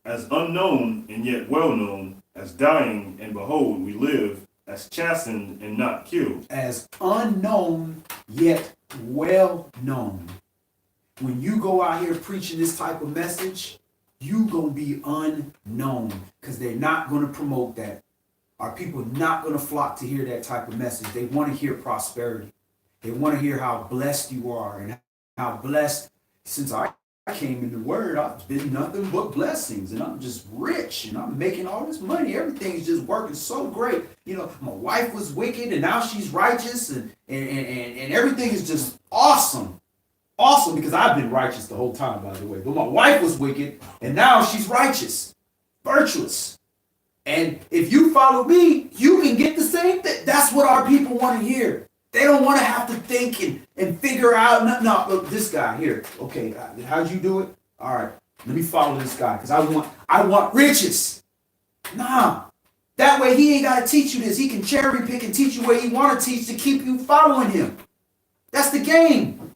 as unknown and yet well known, as dying and behold we live, as chastened and not killed. As unknown yet well known. When you go out here preaching this type of message, you gonna be unknown, because they're not gonna promote that. Our people not gonna flock to hear that type of message. They want to hear prosperity. They want to hear how blessed you are and how blessed. Since I came in the word, I've been nothing but blessings, and I'm just rich, and I'm making all this money. Everything's just working so great. You know, my wife was wicked, and now she's righteous, and everything is just awesome. Awesome, because I've been righteous the whole time, by the way. But my wife was wicked, and now she's righteous, virtuous. And if you follow me, you can get the same thing. That's what our people want to hear. They don't want to have to think and figure out, no, look, this guy here. Okay, how'd you do it? All right, let me follow this guy, because I want riches. Nah. That way he ain't got to teach you this. He can cherry pick and teach you what he want to teach to keep you following him. That's the game.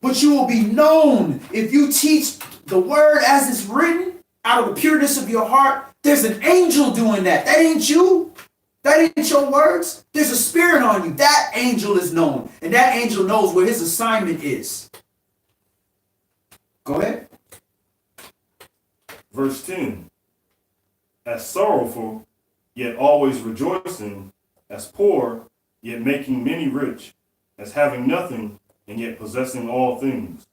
But you will be known if you teach the word as it's written out of the pureness of your heart. There's an angel doing that. That ain't you. That ain't your words. There's a spirit on you. That angel is known. And that angel knows where his assignment is. Go ahead. Verse 10. As sorrowful, yet always rejoicing, as poor, yet making many rich, as having nothing, and yet possessing all things.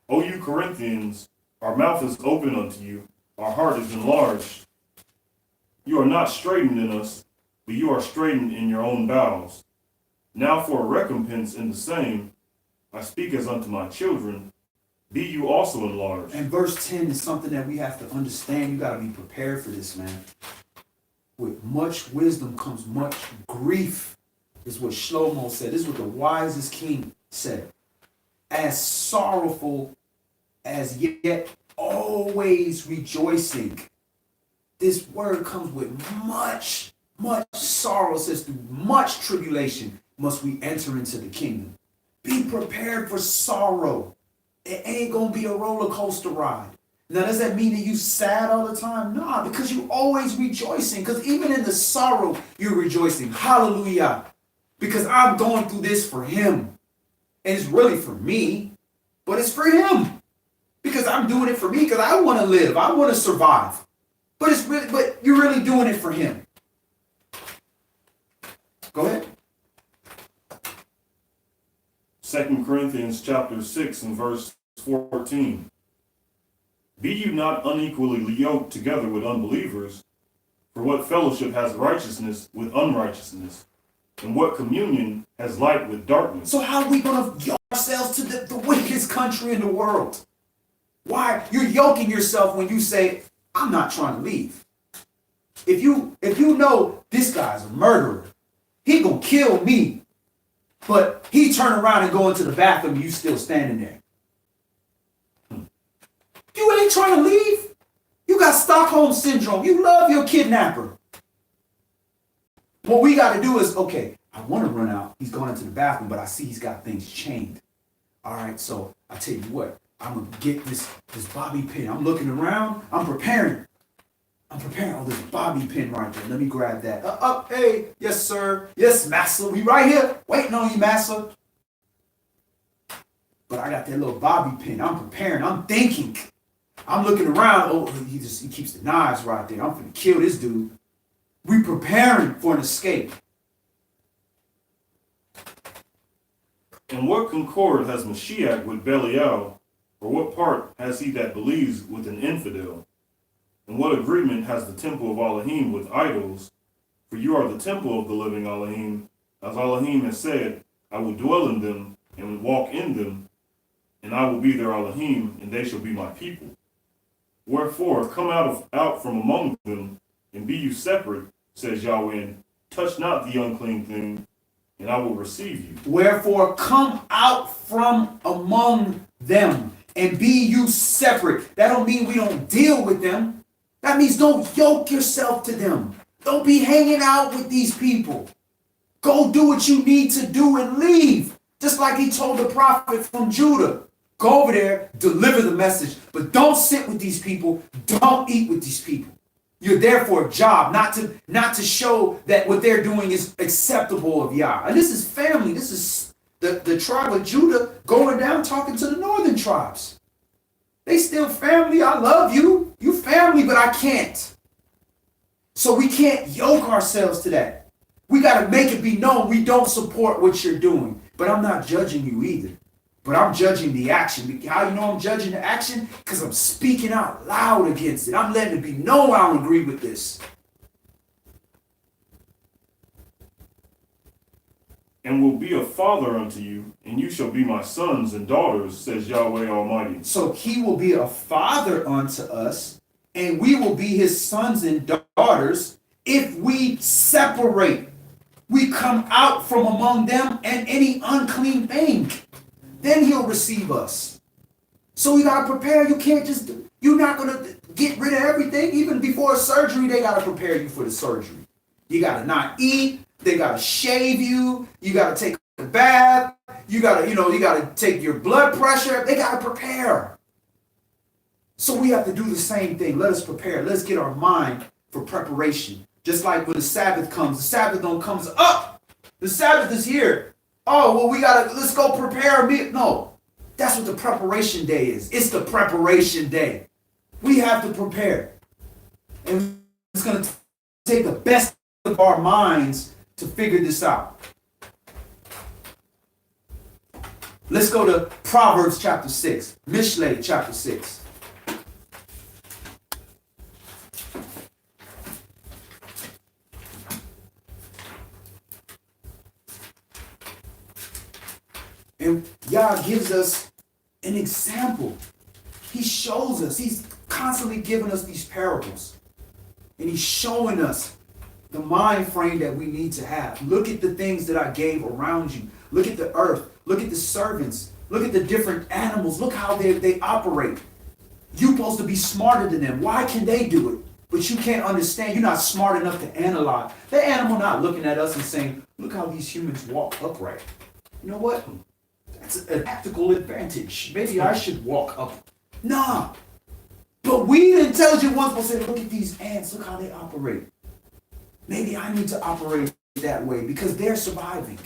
O you Corinthians, our mouth is open unto you, our heart is enlarged. You are not straitened in us, but you are straitened in your own bowels. Now for a recompense in the same, I speak as unto my children, be you also enlarged. And verse 10 is something that we have to understand. You got to be prepared for this, man. With much wisdom comes much grief, is what Shlomo said. This is what the wisest king said. As sorrowful as yet always rejoicing. This word comes with much sorrow. It says through much tribulation must we enter into the kingdom. Be prepared for sorrow. It ain't gonna be a roller coaster ride. Now, does that mean that you sad all the time? No, because you're always rejoicing. Because even in the sorrow, you're rejoicing. Hallelujah. Because I'm going through this for him. And it's really for me, but it's for him. Because I'm doing it for me, because I want to live. I want to survive. But you're really doing it for him. Go ahead. 2 Corinthians chapter 6 and verse 14. Be you not unequally yoked together with unbelievers, for what fellowship has righteousness with unrighteousness? And what communion has light with darkness? So how are we going to yoke ourselves to the wickedest country in the world? Why? You're yoking yourself when you say, I'm not trying to leave. If you know this guy's a murderer, he gonna kill me, but he turn around and go into the bathroom and you still standing there. You ain't trying to leave. You got Stockholm syndrome. You love your kidnapper. What we got to do is, okay, I want to run out. He's going into the bathroom, but I see he's got things chained. All right, so I tell you what, I'm going to get this bobby pin. I'm looking around. I'm preparing. Oh, this bobby pin right there. Let me grab that. Hey, yes, sir. Yes, massa. We right here waiting on you, massa. But I got that little bobby pin. I'm preparing. I'm thinking. I'm looking around. Oh, he keeps the knives right there. I'm going to kill this dude. We preparing for an escape. And what concord has Mashiach with Belial, or what part has he that believes with an infidel? And what agreement has the temple of Elohim with idols? For you are the temple of the living Elohim. As Elohim has said, I will dwell in them and will walk in them, and I will be their Elohim, and they shall be my people. Wherefore, come out from among them, and be you separate, says Yahweh, and touch not the unclean thing, and I will receive you. Wherefore, come out from among them, and be you separate. That don't mean we don't deal with them. That means don't yoke yourself to them. Don't be hanging out with these people. Go do what you need to do and leave. Just like he told the prophet from Judah. Go over there, deliver the message, but don't sit with these people. Don't eat with these people. You're there for a job, not to show that what they're doing is acceptable of Yah. And this is family. This is the tribe of Judah going down talking to the northern tribes. They still family. I love you. You family, but I can't. So we can't yoke ourselves to that. We got to make it be known we don't support what you're doing. But I'm not judging you either. But I'm judging the action. How you know I'm judging the action? Because I'm speaking out loud against it. I'm letting it be known I don't agree with this. And will be a father unto you, and you shall be my sons and daughters, says Yahweh Almighty. So he will be a father unto us, and we will be his sons and daughters if we separate. We come out from among them and any unclean thing. Then he'll receive us. So we got to prepare. You can't just, you're not going to get rid of everything. Even before surgery, they got to prepare you for the surgery. You got to not eat. They got to shave you. You got to take a bath. You got to, you got to take your blood pressure. They got to prepare. So we have to do the same thing. Let us prepare. Let's get our mind for preparation. Just like when the Sabbath comes. The Sabbath don't come up. The Sabbath is here. Oh, well, let's go prepare a meal. No, that's what the preparation day is. It's the preparation day. We have to prepare. And it's going to take the best of our minds to figure this out. Let's go to Proverbs chapter 6, Mishlei chapter 6. And Yah gives us an example. He shows us. He's constantly giving us these parables. And he's showing us the mind frame that we need to have. Look at the things that I gave around you. Look at the earth. Look at the servants. Look at the different animals. Look how they operate. You're supposed to be smarter than them. Why can they do it? But you can't understand. You're not smart enough to analyze. The animal not looking at us and saying, look how these humans walk upright. You know what? That's a tactical advantage. Maybe I should walk up. Nah. But we, the intelligent ones, will say, look at these ants. Look how they operate. Maybe I need to operate that way because they're surviving.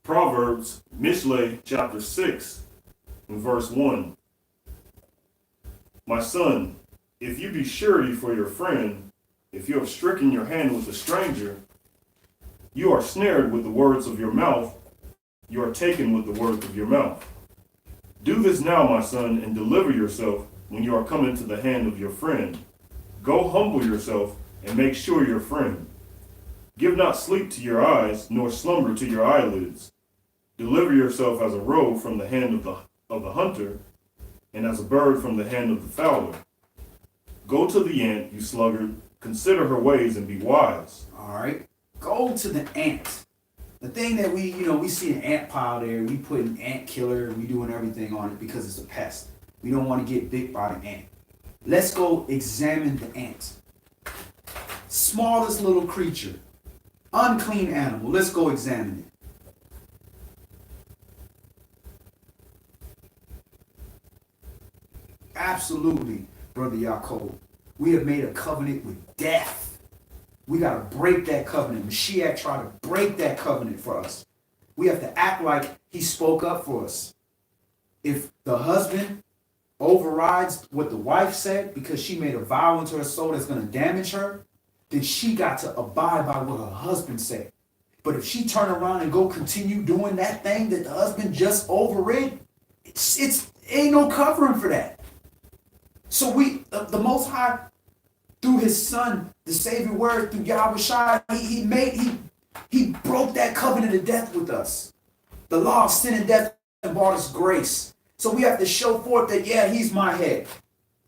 Proverbs, Mishlei, chapter 6, and verse 1. My son, if you be surety for your friend, if you have stricken your hand with a stranger, you are snared with the words of your mouth, you are taken with the words of your mouth. Do this now, my son, and deliver yourself when you are come into the hand of your friend. Go humble yourself and make sure your friend. Give not sleep to your eyes, nor slumber to your eyelids. Deliver yourself as a roe from the hand of the hunter, and as a bird from the hand of the fowler. Go to the ant, you sluggard, consider her ways and be wise. All right. Go to the ant. The thing that we see an ant pile there, we put an ant killer, we doing everything on it because it's a pest. We don't want to get bit by the ant. Let's go examine the ant. Smallest little creature. Unclean animal. Let's go examine it. Absolutely, Brother Yaakov. We have made a covenant with death. We got to break that covenant. Mashiach tried to break that covenant for us. We have to act like he spoke up for us. If the husband overrides what the wife said because she made a vow into her soul that's going to damage her, then she got to abide by what her husband said. But if she turn around and go continue doing that thing that the husband just overrid, it's ain't no covering for that. So the Most High, through his son, the Savior word, through Yahweh, he broke that covenant of death with us. The law of sin and death brought us grace. So we have to show forth that, yeah, he's my head.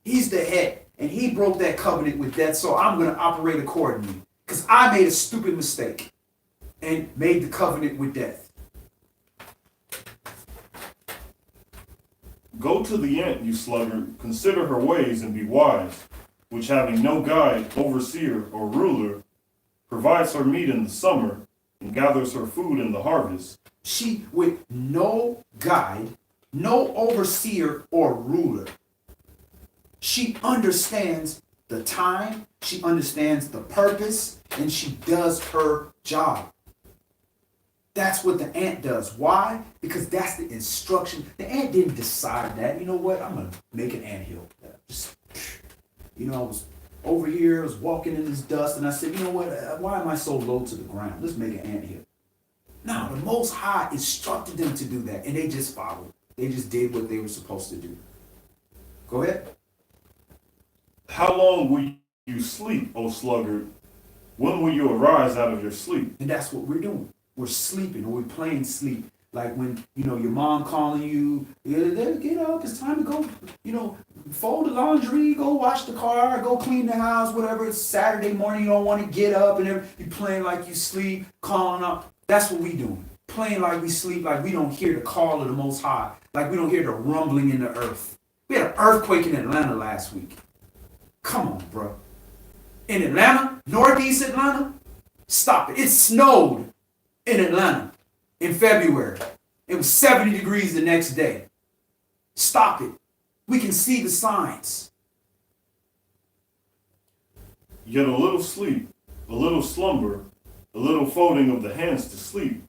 He's the head. And he broke that covenant with death, so I'm going to operate accordingly. Because I made a stupid mistake and made the covenant with death. Go to the ant, you sluggard, consider her ways and be wise. which having no guide, overseer, or ruler, provides her meat in the summer and gathers her food in the harvest. She with no guide, no overseer or ruler. She understands the time, she understands the purpose, and she does her job. That's what the ant does. Why? Because that's the instruction. The ant didn't decide that. You know what? I'm going to make an anthill. Just, I was over here, I was walking in this dust, and I said, you know what? Why am I so low to the ground? Let's make an anthill. No, the Most High instructed them to do that, and they just followed. They just did what they were supposed to do. Go ahead. How long will you sleep, O sluggard? When will you arise out of your sleep? And that's what we're doing. We're sleeping, or we're playing sleep. Like when, your mom calling you, get up, it's time to go, fold the laundry, go wash the car, go clean the house, whatever. It's Saturday morning, you don't want to get up, and you're playing like you sleep, calling up. That's what we doing. Playing like we sleep, like we don't hear the call of the Most High, like we don't hear the rumbling in the earth. We had an earthquake in Atlanta last week. Come on, bro. In Atlanta, northeast Atlanta, stop it. It snowed in Atlanta in February. It was 70 degrees the next day. Stop it. We can see the signs. Yet a little sleep, a little slumber, a little folding of the hands to sleep.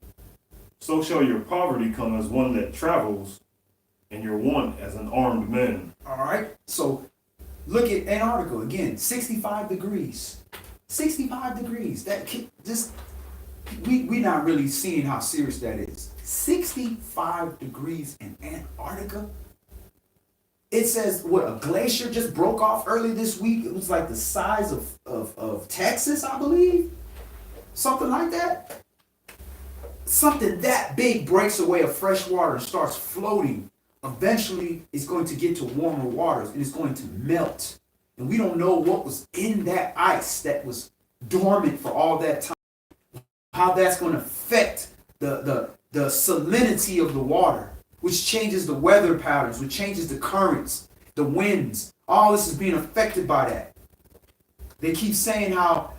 So shall your poverty come as one that travels, and your want as an armed man. All right. So look at Antarctica again. 65 degrees. 65 degrees. That just we not really seeing how serious that is. 65 degrees in Antarctica. It says what, a glacier just broke off early this week. It was like the size of Texas, I believe. Something like that. Something that big breaks away of fresh water and starts floating. Eventually, it's going to get to warmer waters and it's going to melt. And we don't know what was in that ice that was dormant for all that time. How that's going to affect the salinity of the water, which changes the weather patterns, which changes the currents, the winds. All this is being affected by that. They keep saying how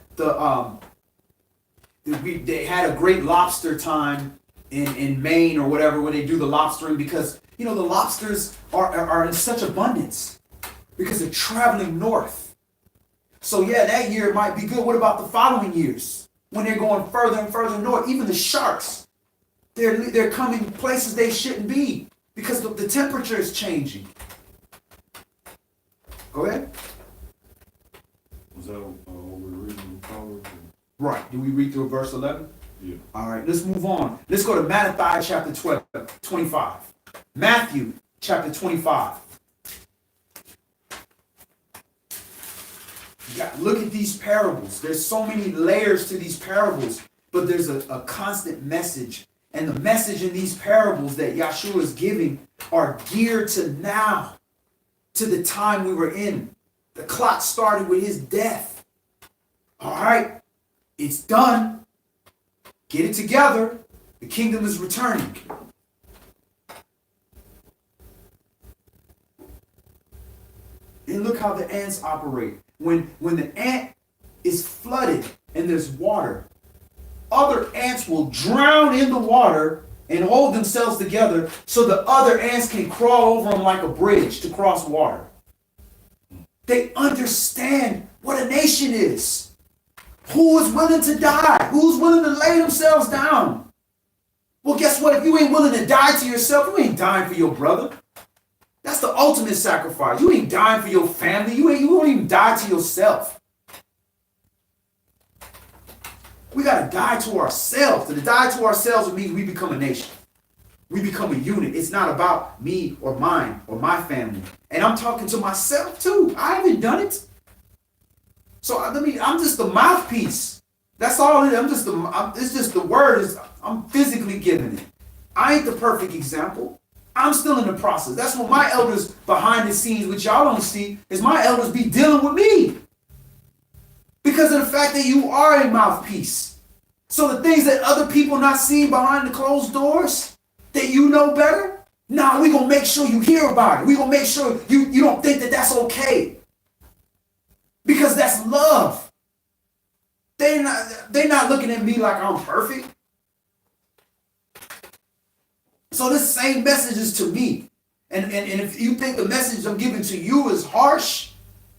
they had a great lobster time in Maine or whatever, where they do the lobstering, because the lobsters are in such abundance because they're traveling north. So yeah, that year it might be good. What about the following years when they're going further and further north? Even the sharks, they're coming places they shouldn't be because the temperature is changing. Go ahead. Was that what we're reading? Right. Did we read through verse 11? Yeah. All right, let's move on. Let's go to Matthew chapter 25. Matthew chapter 25. Look at these parables. There's so many layers to these parables, but there's a constant message. And the message in these parables that Yahshua is giving are geared to now, to the time we were in. The clock started with his death. All right, it's done. Get it together. The kingdom is returning. And look how the ants operate. When the ant is flooded and there's water, other ants will drown in the water and hold themselves together so the other ants can crawl over them like a bridge to cross water. They understand what a nation is. Who is willing to die? Who's willing to lay themselves down? Well, guess what? If you ain't willing to die to yourself, you ain't dying for your brother. That's the ultimate sacrifice. You ain't dying for your family. You won't even die to yourself. We got to die to ourselves. And to die to ourselves means we become a nation. We become a unit. It's not about me or mine or my family. And I'm talking to myself too. I haven't done it. So I'm just the mouthpiece. That's all it is. It's just the word. I'm physically giving it. I ain't the perfect example. I'm still in the process. That's what my elders behind the scenes, which y'all don't see, is my elders be dealing with me. Because of the fact that you are a mouthpiece. So the things that other people not seeing behind the closed doors, that you know better, nah, we're going to make sure you hear about it. We're going to make sure you don't think that that's okay. Because that's love. They're not looking at me like I'm perfect. So this same message is to me. And if you think the message I'm giving to you is harsh,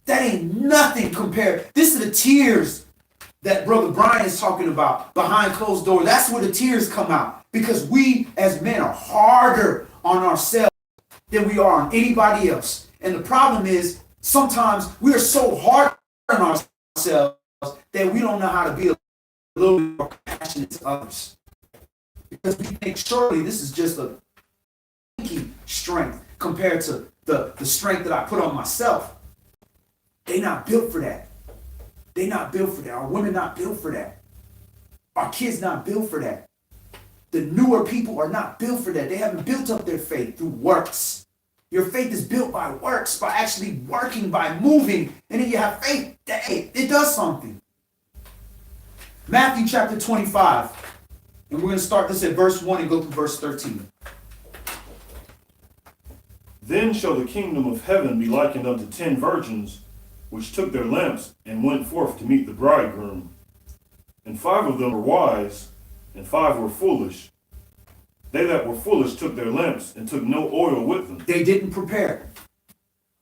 that ain't nothing compared. This is the tears that Brother Brian is talking about behind closed doors. That's where the tears come out. Because we as men are harder on ourselves than we are on anybody else. And the problem is sometimes we are so hard on ourselves that we don't know how to be a little bit more compassionate to others. Because we think surely this is just a strength compared to the strength that I put on myself. They not built for that. They not built for that. Our women not built for that. Our kids not built for that. The newer people are not built for that. They haven't built up their faith through works. Your faith is built by works, by actually working, by moving, and then you have faith that, hey, it does something. Matthew chapter 25, and we're going to start this at verse 1 and go through verse 13. Then shall the kingdom of heaven be likened unto 10 virgins, which took their lamps and went forth to meet the bridegroom. And 5 of them were wise, and 5 were foolish. They that were foolish took their lamps and took no oil with them. They didn't prepare.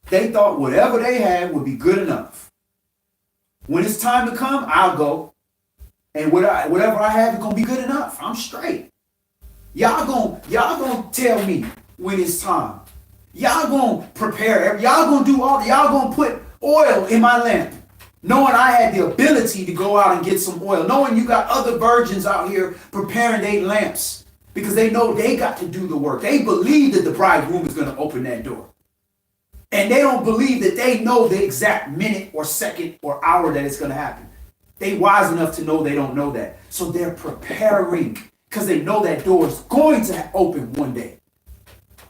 They thought whatever they had would be good enough. When it's time to come, I'll go. And whatever I have is going to be good enough. I'm straight. Y'all gonna tell me when it's time. Y'all gonna prepare. Y'all gonna do all. Y'all gonna put oil in my lamp. Knowing I had the ability to go out and get some oil. Knowing you got other virgins out here preparing their lamps. Because they know they got to do the work. They believe that the bridegroom is going to open that door. And they don't believe that they know the exact minute or second or hour that it's going to happen. They wise enough to know they don't know that. So they're preparing because they know that door is going to open one day.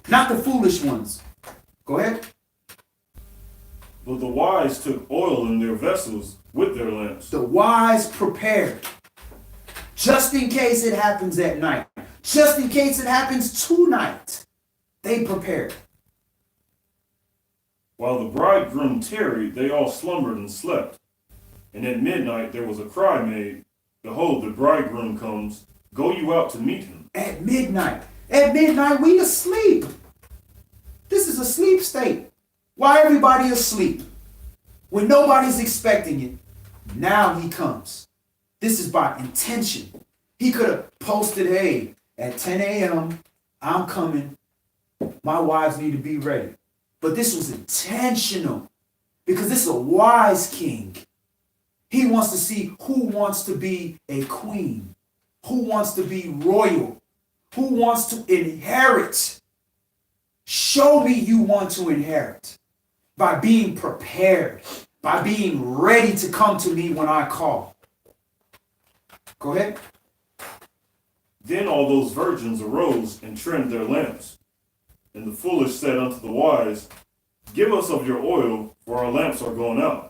Not the foolish ones. Go ahead. But the wise took oil in their vessels with their lamps. The wise prepared. Just in case it happens at night. Just in case it happens tonight. They prepared. While the bridegroom tarried, they all slumbered and slept. And at midnight there was a cry made, Behold, the bridegroom comes. Go you out to meet him. At midnight. At midnight we asleep. This is a sleep state. Why everybody asleep? When nobody's expecting it. Now he comes. This is by intention. He could have posted, hey, at 10 a.m., I'm coming. My wives need to be ready. But this was intentional because this is a wise king. He wants to see who wants to be a queen, who wants to be royal, who wants to inherit. Show me you want to inherit by being prepared, by being ready to come to me when I call. Go ahead. Then all those virgins arose and trimmed their lamps. And the foolish said unto the wise, Give us of your oil, for our lamps are gone out.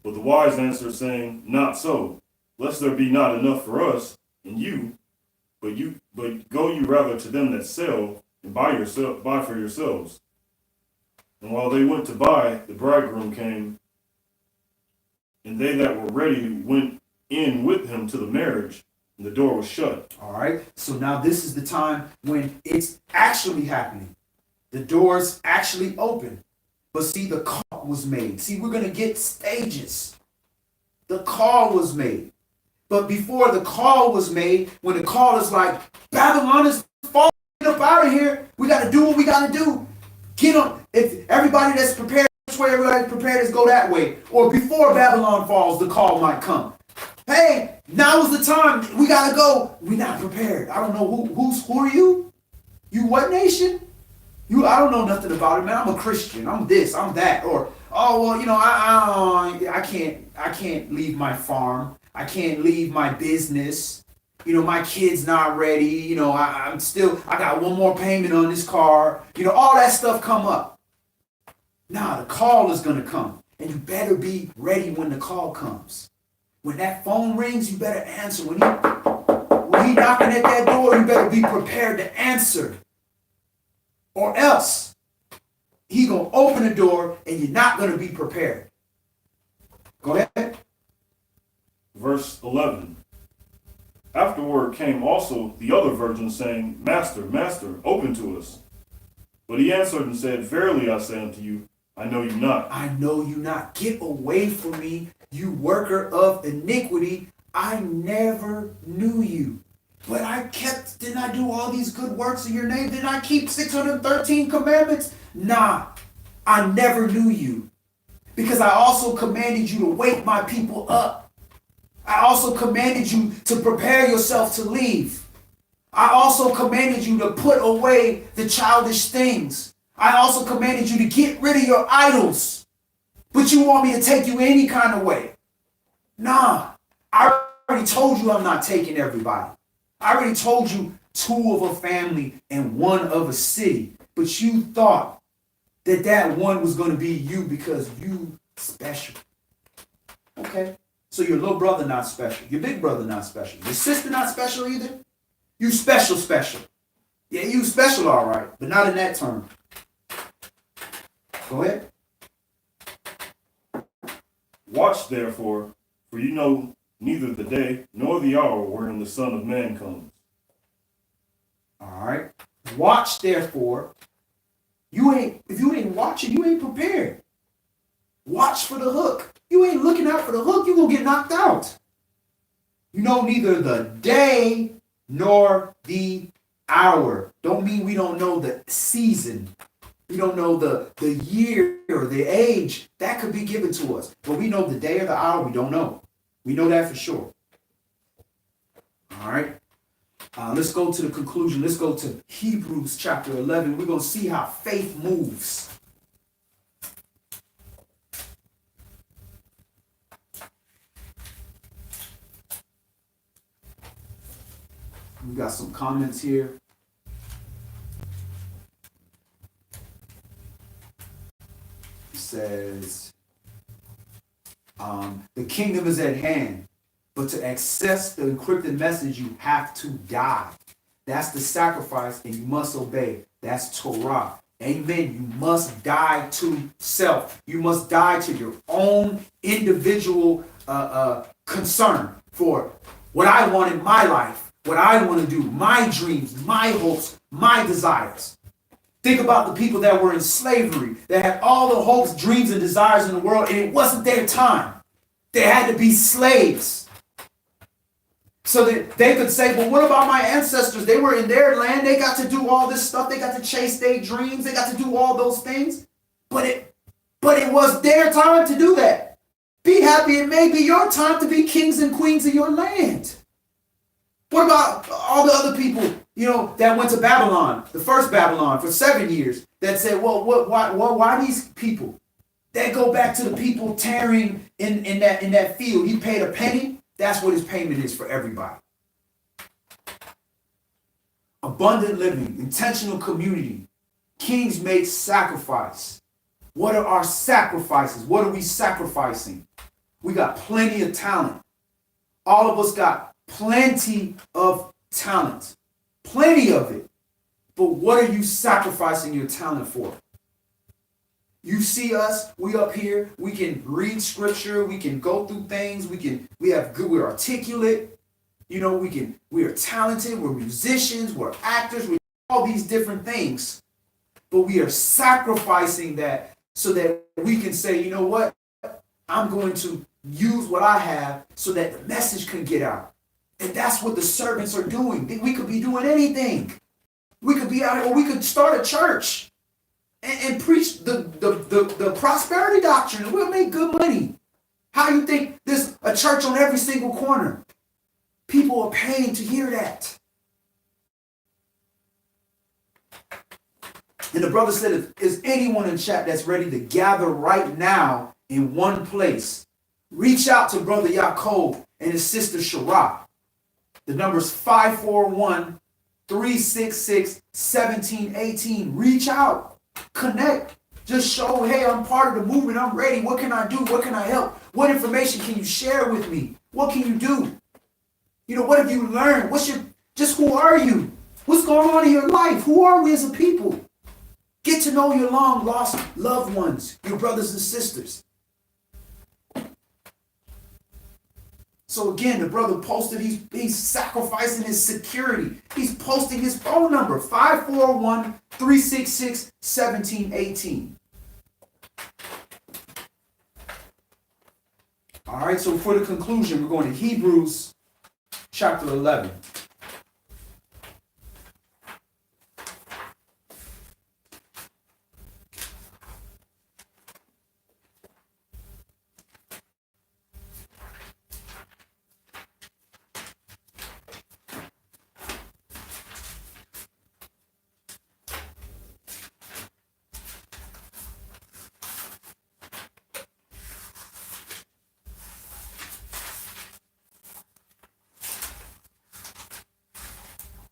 But the wise answered, saying, Not so, lest there be not enough for us and you, but go you rather to them that sell, and buy for yourselves. And while they went to buy, the bridegroom came, and they that were ready went in with him to the marriage, and the door was shut. All right. So now this is the time when it's actually happening. The door's actually open. But see, the call was made. See, we're going to get stages. The call was made. But before the call was made, when the call is like, Babylon is falling up out of here, we got to do what we got to do. Get on. If everybody that's prepared, which way everybody's prepared is go that way. Or before Babylon falls, the call might come. Hey, now is the time. We gotta go. We're not prepared. I don't know who are you? You what nation? I don't know nothing about it, man. I'm a Christian. I'm this. I'm that. Or I can't leave my farm. I can't leave my business. My kid's not ready. I got one more payment on this car. All that stuff come up. Now the call is gonna come, and you better be ready when the call comes. When that phone rings, you better answer. When he knocking at that door, you better be prepared to answer. Or else, he going to open the door and you're not going to be prepared. Go ahead. Verse 11. Afterward came also the other virgins, saying, Master, Master, open to us. But he answered and said, Verily I say unto you, I know you not. I know you not. Get away from me, you worker of iniquity. I never knew you. But didn't I do all these good works in your name? Didn't I keep 613 commandments? Nah, I never knew you. Because I also commanded you to wake my people up. I also commanded you to prepare yourself to leave. I also commanded you to put away the childish things. I also commanded you to get rid of your idols. But you want me to take you any kind of way? Nah, I already told you I'm not taking everybody. I already told you 2 of a family and 1 of a city. But you thought that one was going to be you because you special. Okay. So your little brother not special. Your big brother not special. Your sister not special either. You special. Yeah, you special all right, but not in that term. Go ahead. Watch therefore, for you know neither the day nor the hour wherein the Son of Man comes. All right. Watch therefore. If you ain't watching, you ain't prepared. Watch for the hook. You ain't looking out for the hook, you're going to get knocked out. You know neither the day nor the hour. Don't mean we don't know the season. We don't know the year or the age. That could be given to us. But we know the day or the hour, we don't know. We know that for sure. All right. Let's go to the conclusion. Let's go to Hebrews chapter 11. We're going to see how faith moves. We got some comments here. It says, the kingdom is at hand, but to access the encrypted message, you have to die. That's the sacrifice, and you must obey. That's Torah. Amen. You must die to self. You must die to your own individual concern for what I want in my life, what I want to do, my dreams, my hopes, my desires. Think about the people that were in slavery, that had all the hopes, dreams, and desires in the world, and it wasn't their time. They had to be slaves. So that they could say, well, what about my ancestors? They were in their land. They got to do all this stuff. They got to chase their dreams. They got to do all those things. But it was their time to do that. Be happy. It may be your time to be kings and queens of your land. What about all the other people, that went to Babylon, the first Babylon, for 7 years, that said, well, why these people? They go back to the people tearing in that field. He paid a penny. That's what his payment is for everybody. Abundant living, intentional community. Kings make sacrifice. What are our sacrifices? What are we sacrificing? We got plenty of talent. All of us got plenty of talent. Plenty of it. But what are you sacrificing your talent for? You see us, we up here, we can read scripture, we can go through things, we're articulate, we are talented, we're musicians, we're actors, we're all these different things. But we are sacrificing that so that we can say, you know what? I'm going to use what I have so that the message can get out. And that's what the servants are doing. We could be doing anything. We could be out here, or we could start a church and preach the prosperity doctrine, and we'll make good money. How you think there's a church on every single corner? People are paying to hear that. And the brother said, is anyone in chat that's ready to gather right now in one place? Reach out to Brother Yaakov and his sister Shara. The number is 541-366-1718. Reach out. Connect. Just show, hey, I'm part of the movement. I'm ready. What can I do? What can I help? What information can you share with me? What can you do? What have you learned? Who are you? What's going on in your life? Who are we as a people? Get to know your long lost loved ones, your brothers and sisters. So again, the brother posted, he's sacrificing his security. He's posting his phone number, 541-366-1718. All right, so for the conclusion, we're going to Hebrews chapter 11.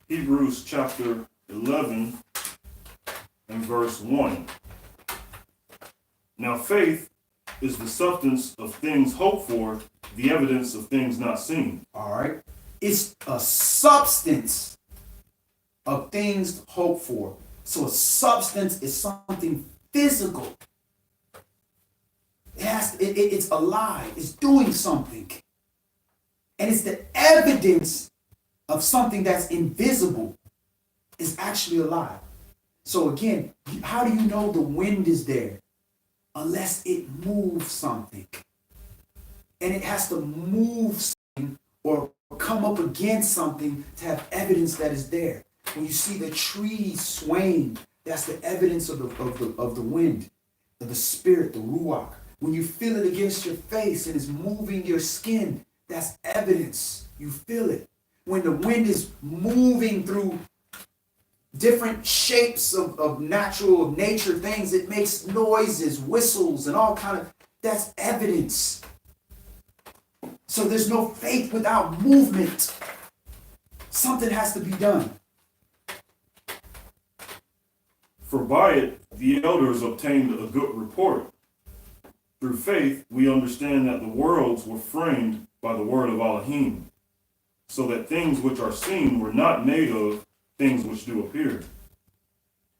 Hebrews chapter 11 and verse 1. Now faith is the substance of things hoped for, the evidence of things not seen. All right. It's a substance of things hoped for. So a substance is something physical. It's alive. It's doing something. And it's the evidence of something that's invisible is actually alive. So again, how do you know the wind is there? Unless it moves something. And it has to move something or come up against something to have evidence that is there. When you see the trees swaying, that's the evidence of the wind, of the spirit, the ruach. When you feel it against your face and it's moving your skin, that's evidence. You feel it. When the wind is moving through different shapes of nature things, it makes noises, whistles, and all kind of, that's evidence. So there's no faith without movement. Something has to be done. For by it the elders obtained a good report. Through faith we understand that the worlds were framed by the word of Elohim, so that things which are seen were not made of things which do appear.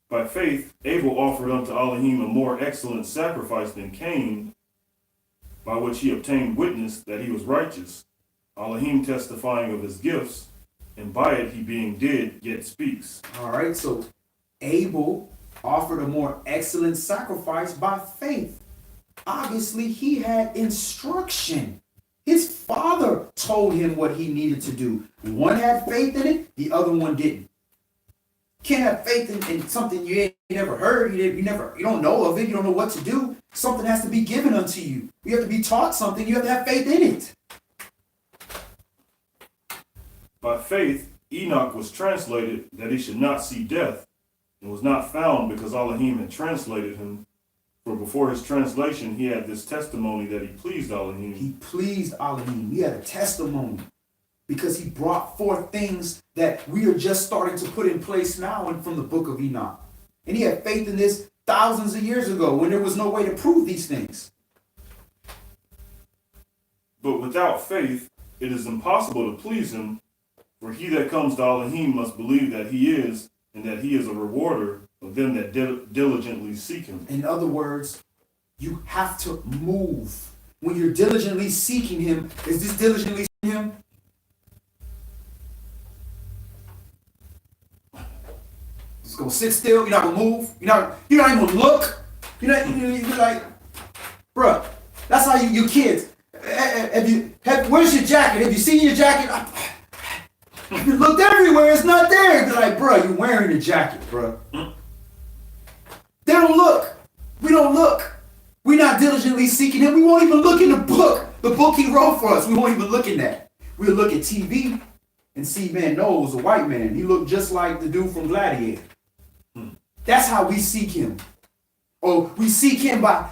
By faith Abel offered unto Elohim a more excellent sacrifice than Cain, by which he obtained witness that he was righteous, Elohim testifying of his gifts, and by it he being dead yet speaks. All right, so Abel offered a more excellent sacrifice by faith. Obviously, he had instruction. His father told him what he needed to do. One had faith in it, the other one didn't. Can't have faith in something you ain't never heard, you don't know of it, you don't know what to do. Something has to be given unto you. You have to be taught something, you have to have faith in it. By faith Enoch was translated that he should not see death, and was not found because Elohim had translated him. For before his translation he had this testimony that he pleased Elohim. He pleased Elohim. He had a testimony because he brought forth things that we are just starting to put in place now and from the book of Enoch. And he had faith in this thousands of years ago when there was no way to prove these things. But without faith it is impossible to please him, for he that comes to Elohim must believe that he is, and that he is a rewarder of them that diligently seek him. In other words, you have to move. When you're diligently seeking him, is this diligently seeking him? Just gonna sit still, you're not gonna move, you're not even gonna look. You're like, bruh, that's how you kids. Where's your jacket? Have you seen your jacket? You looked everywhere, it's not there. They're like, bro, you're wearing a jacket, bro. They don't look. We don't look. We're not diligently seeking him. We won't even look in the book he wrote for us. We won't even look in that. We'll look at TV and see, man, Noah was a white man. He looked just like the dude from Gladiator. That's how we seek him. Or we seek him by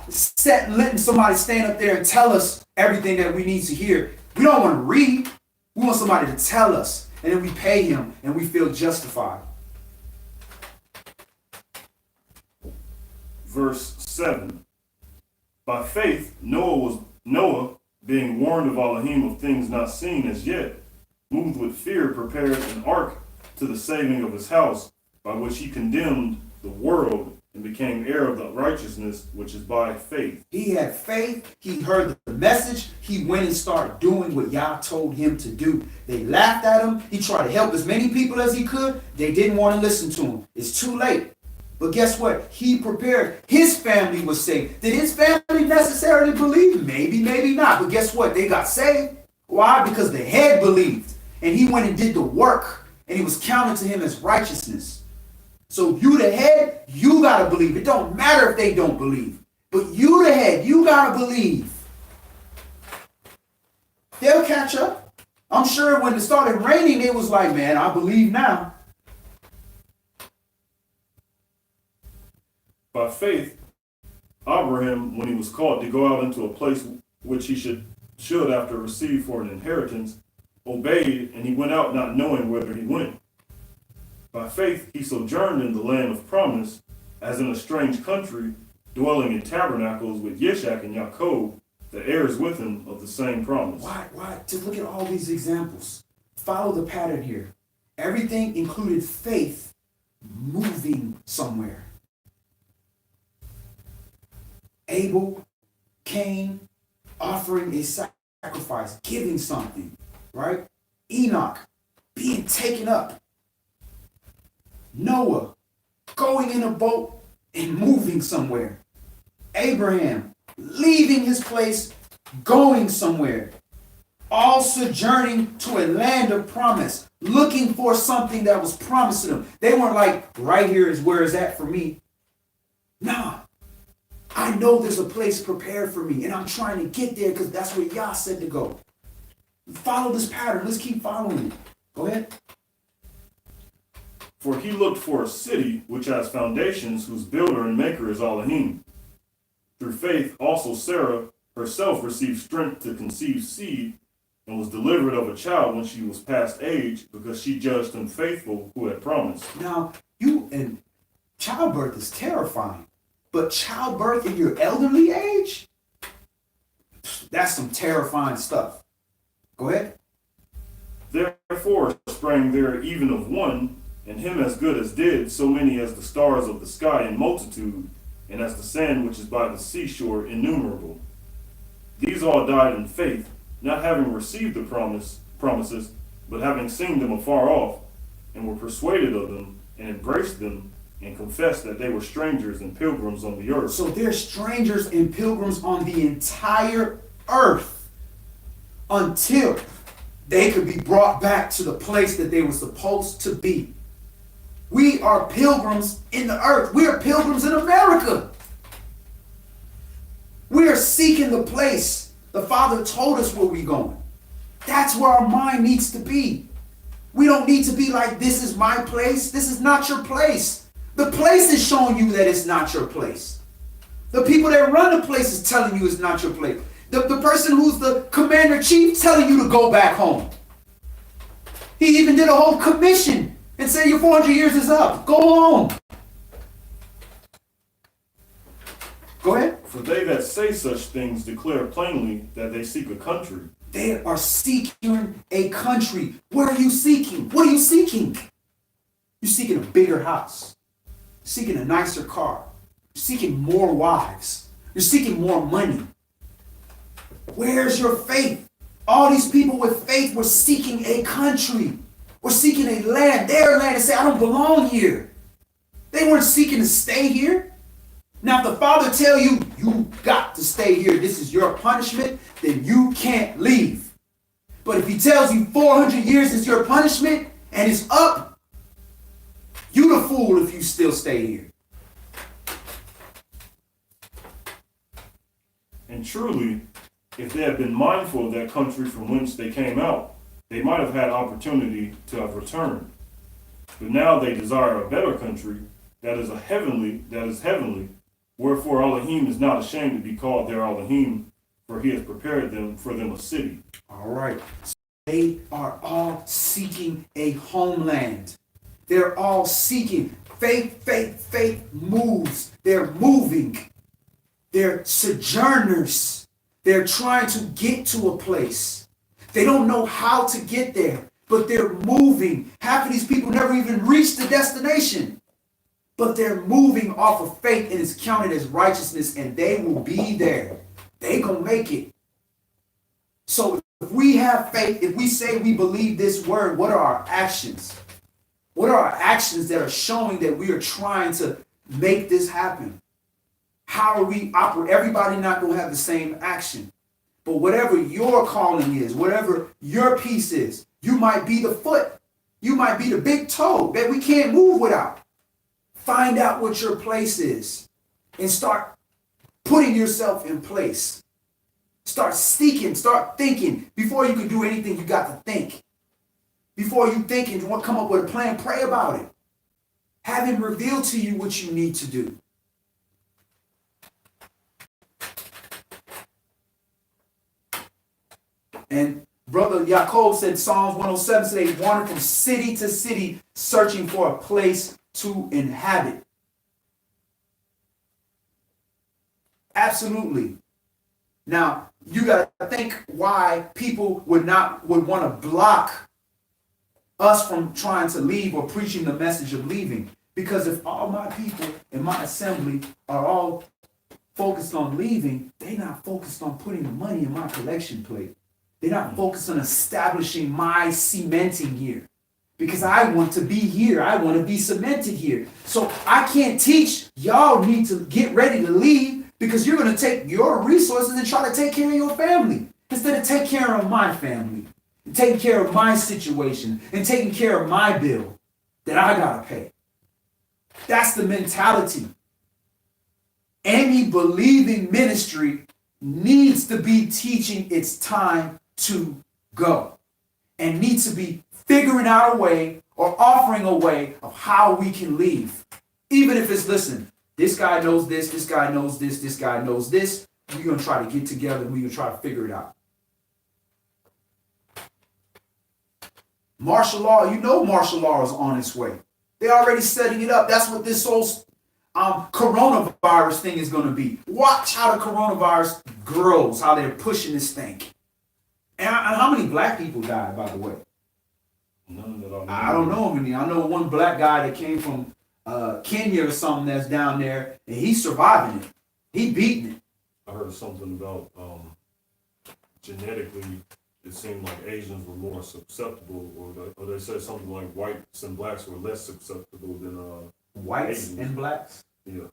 letting somebody stand up there and tell us everything that we need to hear. We don't want to read. We want somebody to tell us. And then we pay him and we feel justified. Verse 7. By faith Noah, being warned of Elohim of things not seen as yet, moved with fear, prepared an ark to the saving of his house, by which he condemned the world and became heir of the righteousness which is by faith. He had faith. He heard the message. He went and started doing what Yah told him to do. They laughed at him. He tried to help as many people as he could. They didn't want to listen to him. It's too late. But guess what? He prepared. His family was saved. Did his family necessarily believe? Maybe, maybe not. But guess what? They got saved. Why? Because the head believed. And he went and did the work. And he was counted to him as righteousness. So you the head, you got to believe. It don't matter if they don't believe. But you the head, you got to believe. They'll catch up. I'm sure when it started raining, it was like, man, I believe now. By faith, Abraham, when he was called to go out into a place which he should after receive for an inheritance, obeyed, and he went out not knowing whither he went. By faith, he sojourned in the land of promise, as in a strange country, dwelling in tabernacles with YAH and Yaakov, the heirs with him of the same promise. Why? Just look at all these examples. Follow the pattern here. Everything included faith moving somewhere. Abel, Cain, offering a sacrifice, giving something, right? Enoch, being taken up. Noah, going in a boat and moving somewhere. Abraham, leaving his place, going somewhere. All sojourning to a land of promise, looking for something that was promised to them. They weren't like, right here is where it's at for me. Nah. I know there's a place prepared for me, and I'm trying to get there because that's where Yah said to go. Follow this pattern. Let's keep following it. Go ahead. For he looked for a city which has foundations, whose builder and maker is Elohim. Through faith also Sarah herself received strength to conceive seed, and was delivered of a child when she was past age, because she judged him faithful who had promised. Now, childbirth is terrifying. But childbirth in your elderly age? That's some terrifying stuff. Go ahead. Therefore sprang there even of one, and him as good as did, so many as the stars of the sky in multitude, and as the sand which is by the seashore innumerable. These all died in faith, not having received the promises, but having seen them afar off, and were persuaded of them, and embraced them, and confessed that they were strangers and pilgrims on the earth. So they're strangers and pilgrims on the entire earth until they could be brought back to the place that they were supposed to be. We are pilgrims in the earth. We are pilgrims in America. We are seeking the place the Father told us where we're going. That's where our mind needs to be. We don't need to be like, this is my place. This is not your place. The place is showing you that it's not your place. The people that run the place is telling you it's not your place. The person who's the commander-in-chief telling you to go back home. He even did a whole commission and said your 400 years is up. Go home. Go ahead. For they that say such things declare plainly that they seek a country. They are seeking a country. What are you seeking? What are you seeking? You're seeking a bigger house. Seeking a nicer car. You're seeking more wives. You're seeking more money. Where's your faith? All these people with faith were seeking a country. We're seeking a land, their land, and say, I don't belong here. They weren't seeking to stay here. Now, if the Father tell you, you got to stay here, this is your punishment, then you can't leave. But if he tells you 400 years is your punishment and it's up, you the fool if you still stay here. And truly, if they had been mindful of that country from whence they came out, they might have had opportunity to have returned. But now they desire a better country, that is heavenly. Wherefore Elohim is not ashamed to be called their Elohim, for he has prepared for them a city. All right. So they are all seeking a homeland. They're all seeking. Faith moves. They're moving. They're sojourners. They're trying to get to a place. They don't know how to get there, but they're moving. Half of these people never even reach the destination. but they're moving off of faith and it's counted as righteousness, and they will be there. They gonna make it. So if we have faith, if we say we believe this word, what are our actions? What are our actions that are showing that we are trying to make this happen? How are we operate? Everybody not gonna have the same action. But whatever your calling is, whatever your piece is, you might be the foot. You might be the big toe that we can't move without. Find out what your place is and start putting yourself in place. Start seeking, start thinking. Before you can do anything, you got to think. Before you think and come up with a plan, pray about it. Have him reveal to you what you need to do. And Brother Yaakov said, Psalms 107 said they wandered from city to city searching for a place to inhabit. Absolutely. Now, you got to think why people would want to block us from trying to leave or preaching the message of leaving. Because if all my people in my assembly are all focused on leaving, they're not focused on putting the money in my collection plate. They're not focused on establishing my cementing here. Because I want to be here. I want to be cemented here. So I can't teach. Y'all need to get ready to leave because you're going to take your resources and try to take care of your family instead of take care of my family, and taking care of my situation, and taking care of my bill that I got to pay. That's the mentality. Any believing ministry needs to be teaching it's time to go and needs to be figuring out a way or offering a way of how we can leave. Even if it's, listen, this guy knows this guy knows this guy knows this. We're going to try to get together and we're going to try to figure it out. Martial law, you know martial law is on its way. They're already setting it up. That's what this whole coronavirus thing is going to be. Watch how the coronavirus grows, how they're pushing this thing. And how many black people died, by the way? None that I know. I don't know many. I know one black guy that came from Kenya or something that's down there, and he's surviving it. He beating it. I heard something about genetically, it seemed like Asians were more susceptible, or they said something like whites and blacks were less susceptible than Whites Asians. and blacks? Yeah.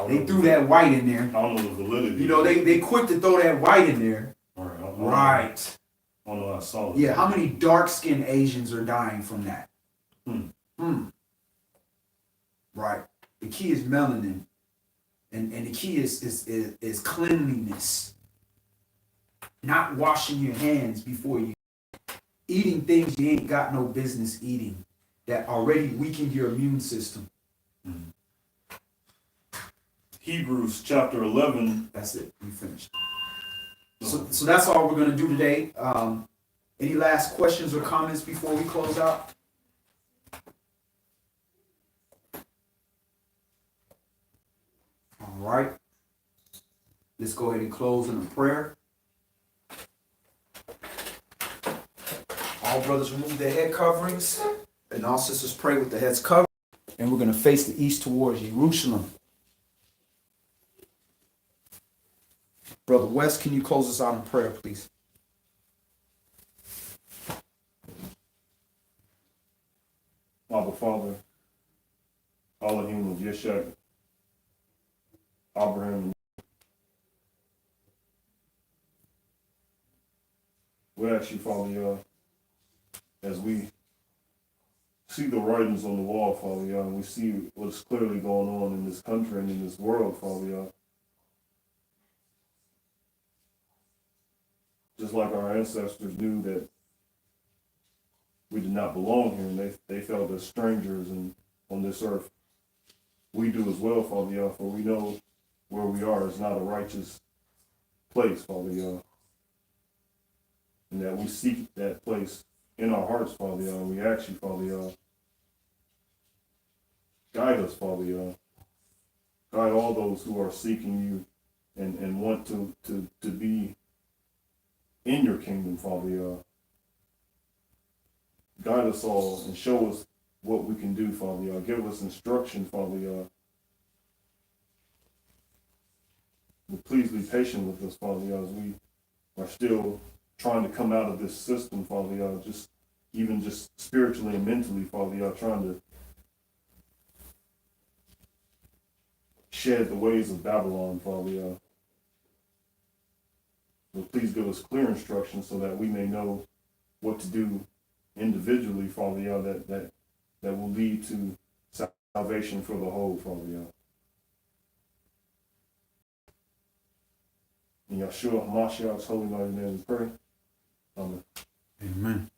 They threw that white in there. I don't know the validity. You know, they quick to throw that white in there. All right. Right. I don't know how solid. Yeah, how many dark-skinned Asians are dying from that? Right. The key is melanin. And the key is cleanliness. Not washing your hands before you eating things you ain't got no business eating that already weakened your immune system. Hebrews chapter 11. That's it. We finished. So that's all we're going to do today. Any last questions or comments before we close out? All right. Let's go ahead and close in a prayer. All brothers remove their head coverings, and all sisters pray with the heads covered. And we're going to face the east towards Jerusalem. Brother West, can you close us out in prayer, please? Abba Father, Elohim of Yeshua, Abraham. We ask you, Father, as we see the writings on the wall, Father, and we see what's clearly going on in this country and in this world, Father, just like our ancestors knew that we did not belong here, and they felt as strangers on this earth. We do as well, Father, for we know where we are is not a righteous place, Father, and that we seek that place in our hearts, Father, and we ask you, Father, guide us, Father, guide all those who are seeking you and want to be in your kingdom, Father, guide us all and show us what we can do, Father Yah. Give us instruction, Father Yah. But please be patient with us, Father Yah, as we are still trying to come out of this system, Father Yah, just spiritually and mentally, Father Yah, trying to shed the ways of Babylon, Father Yah. So please give us clear instructions so that we may know what to do individually, Father Yah, that will lead to salvation for the whole, Father Yah. In Yahshua HaMashiach's holy mighty name we pray. Amen. Amen.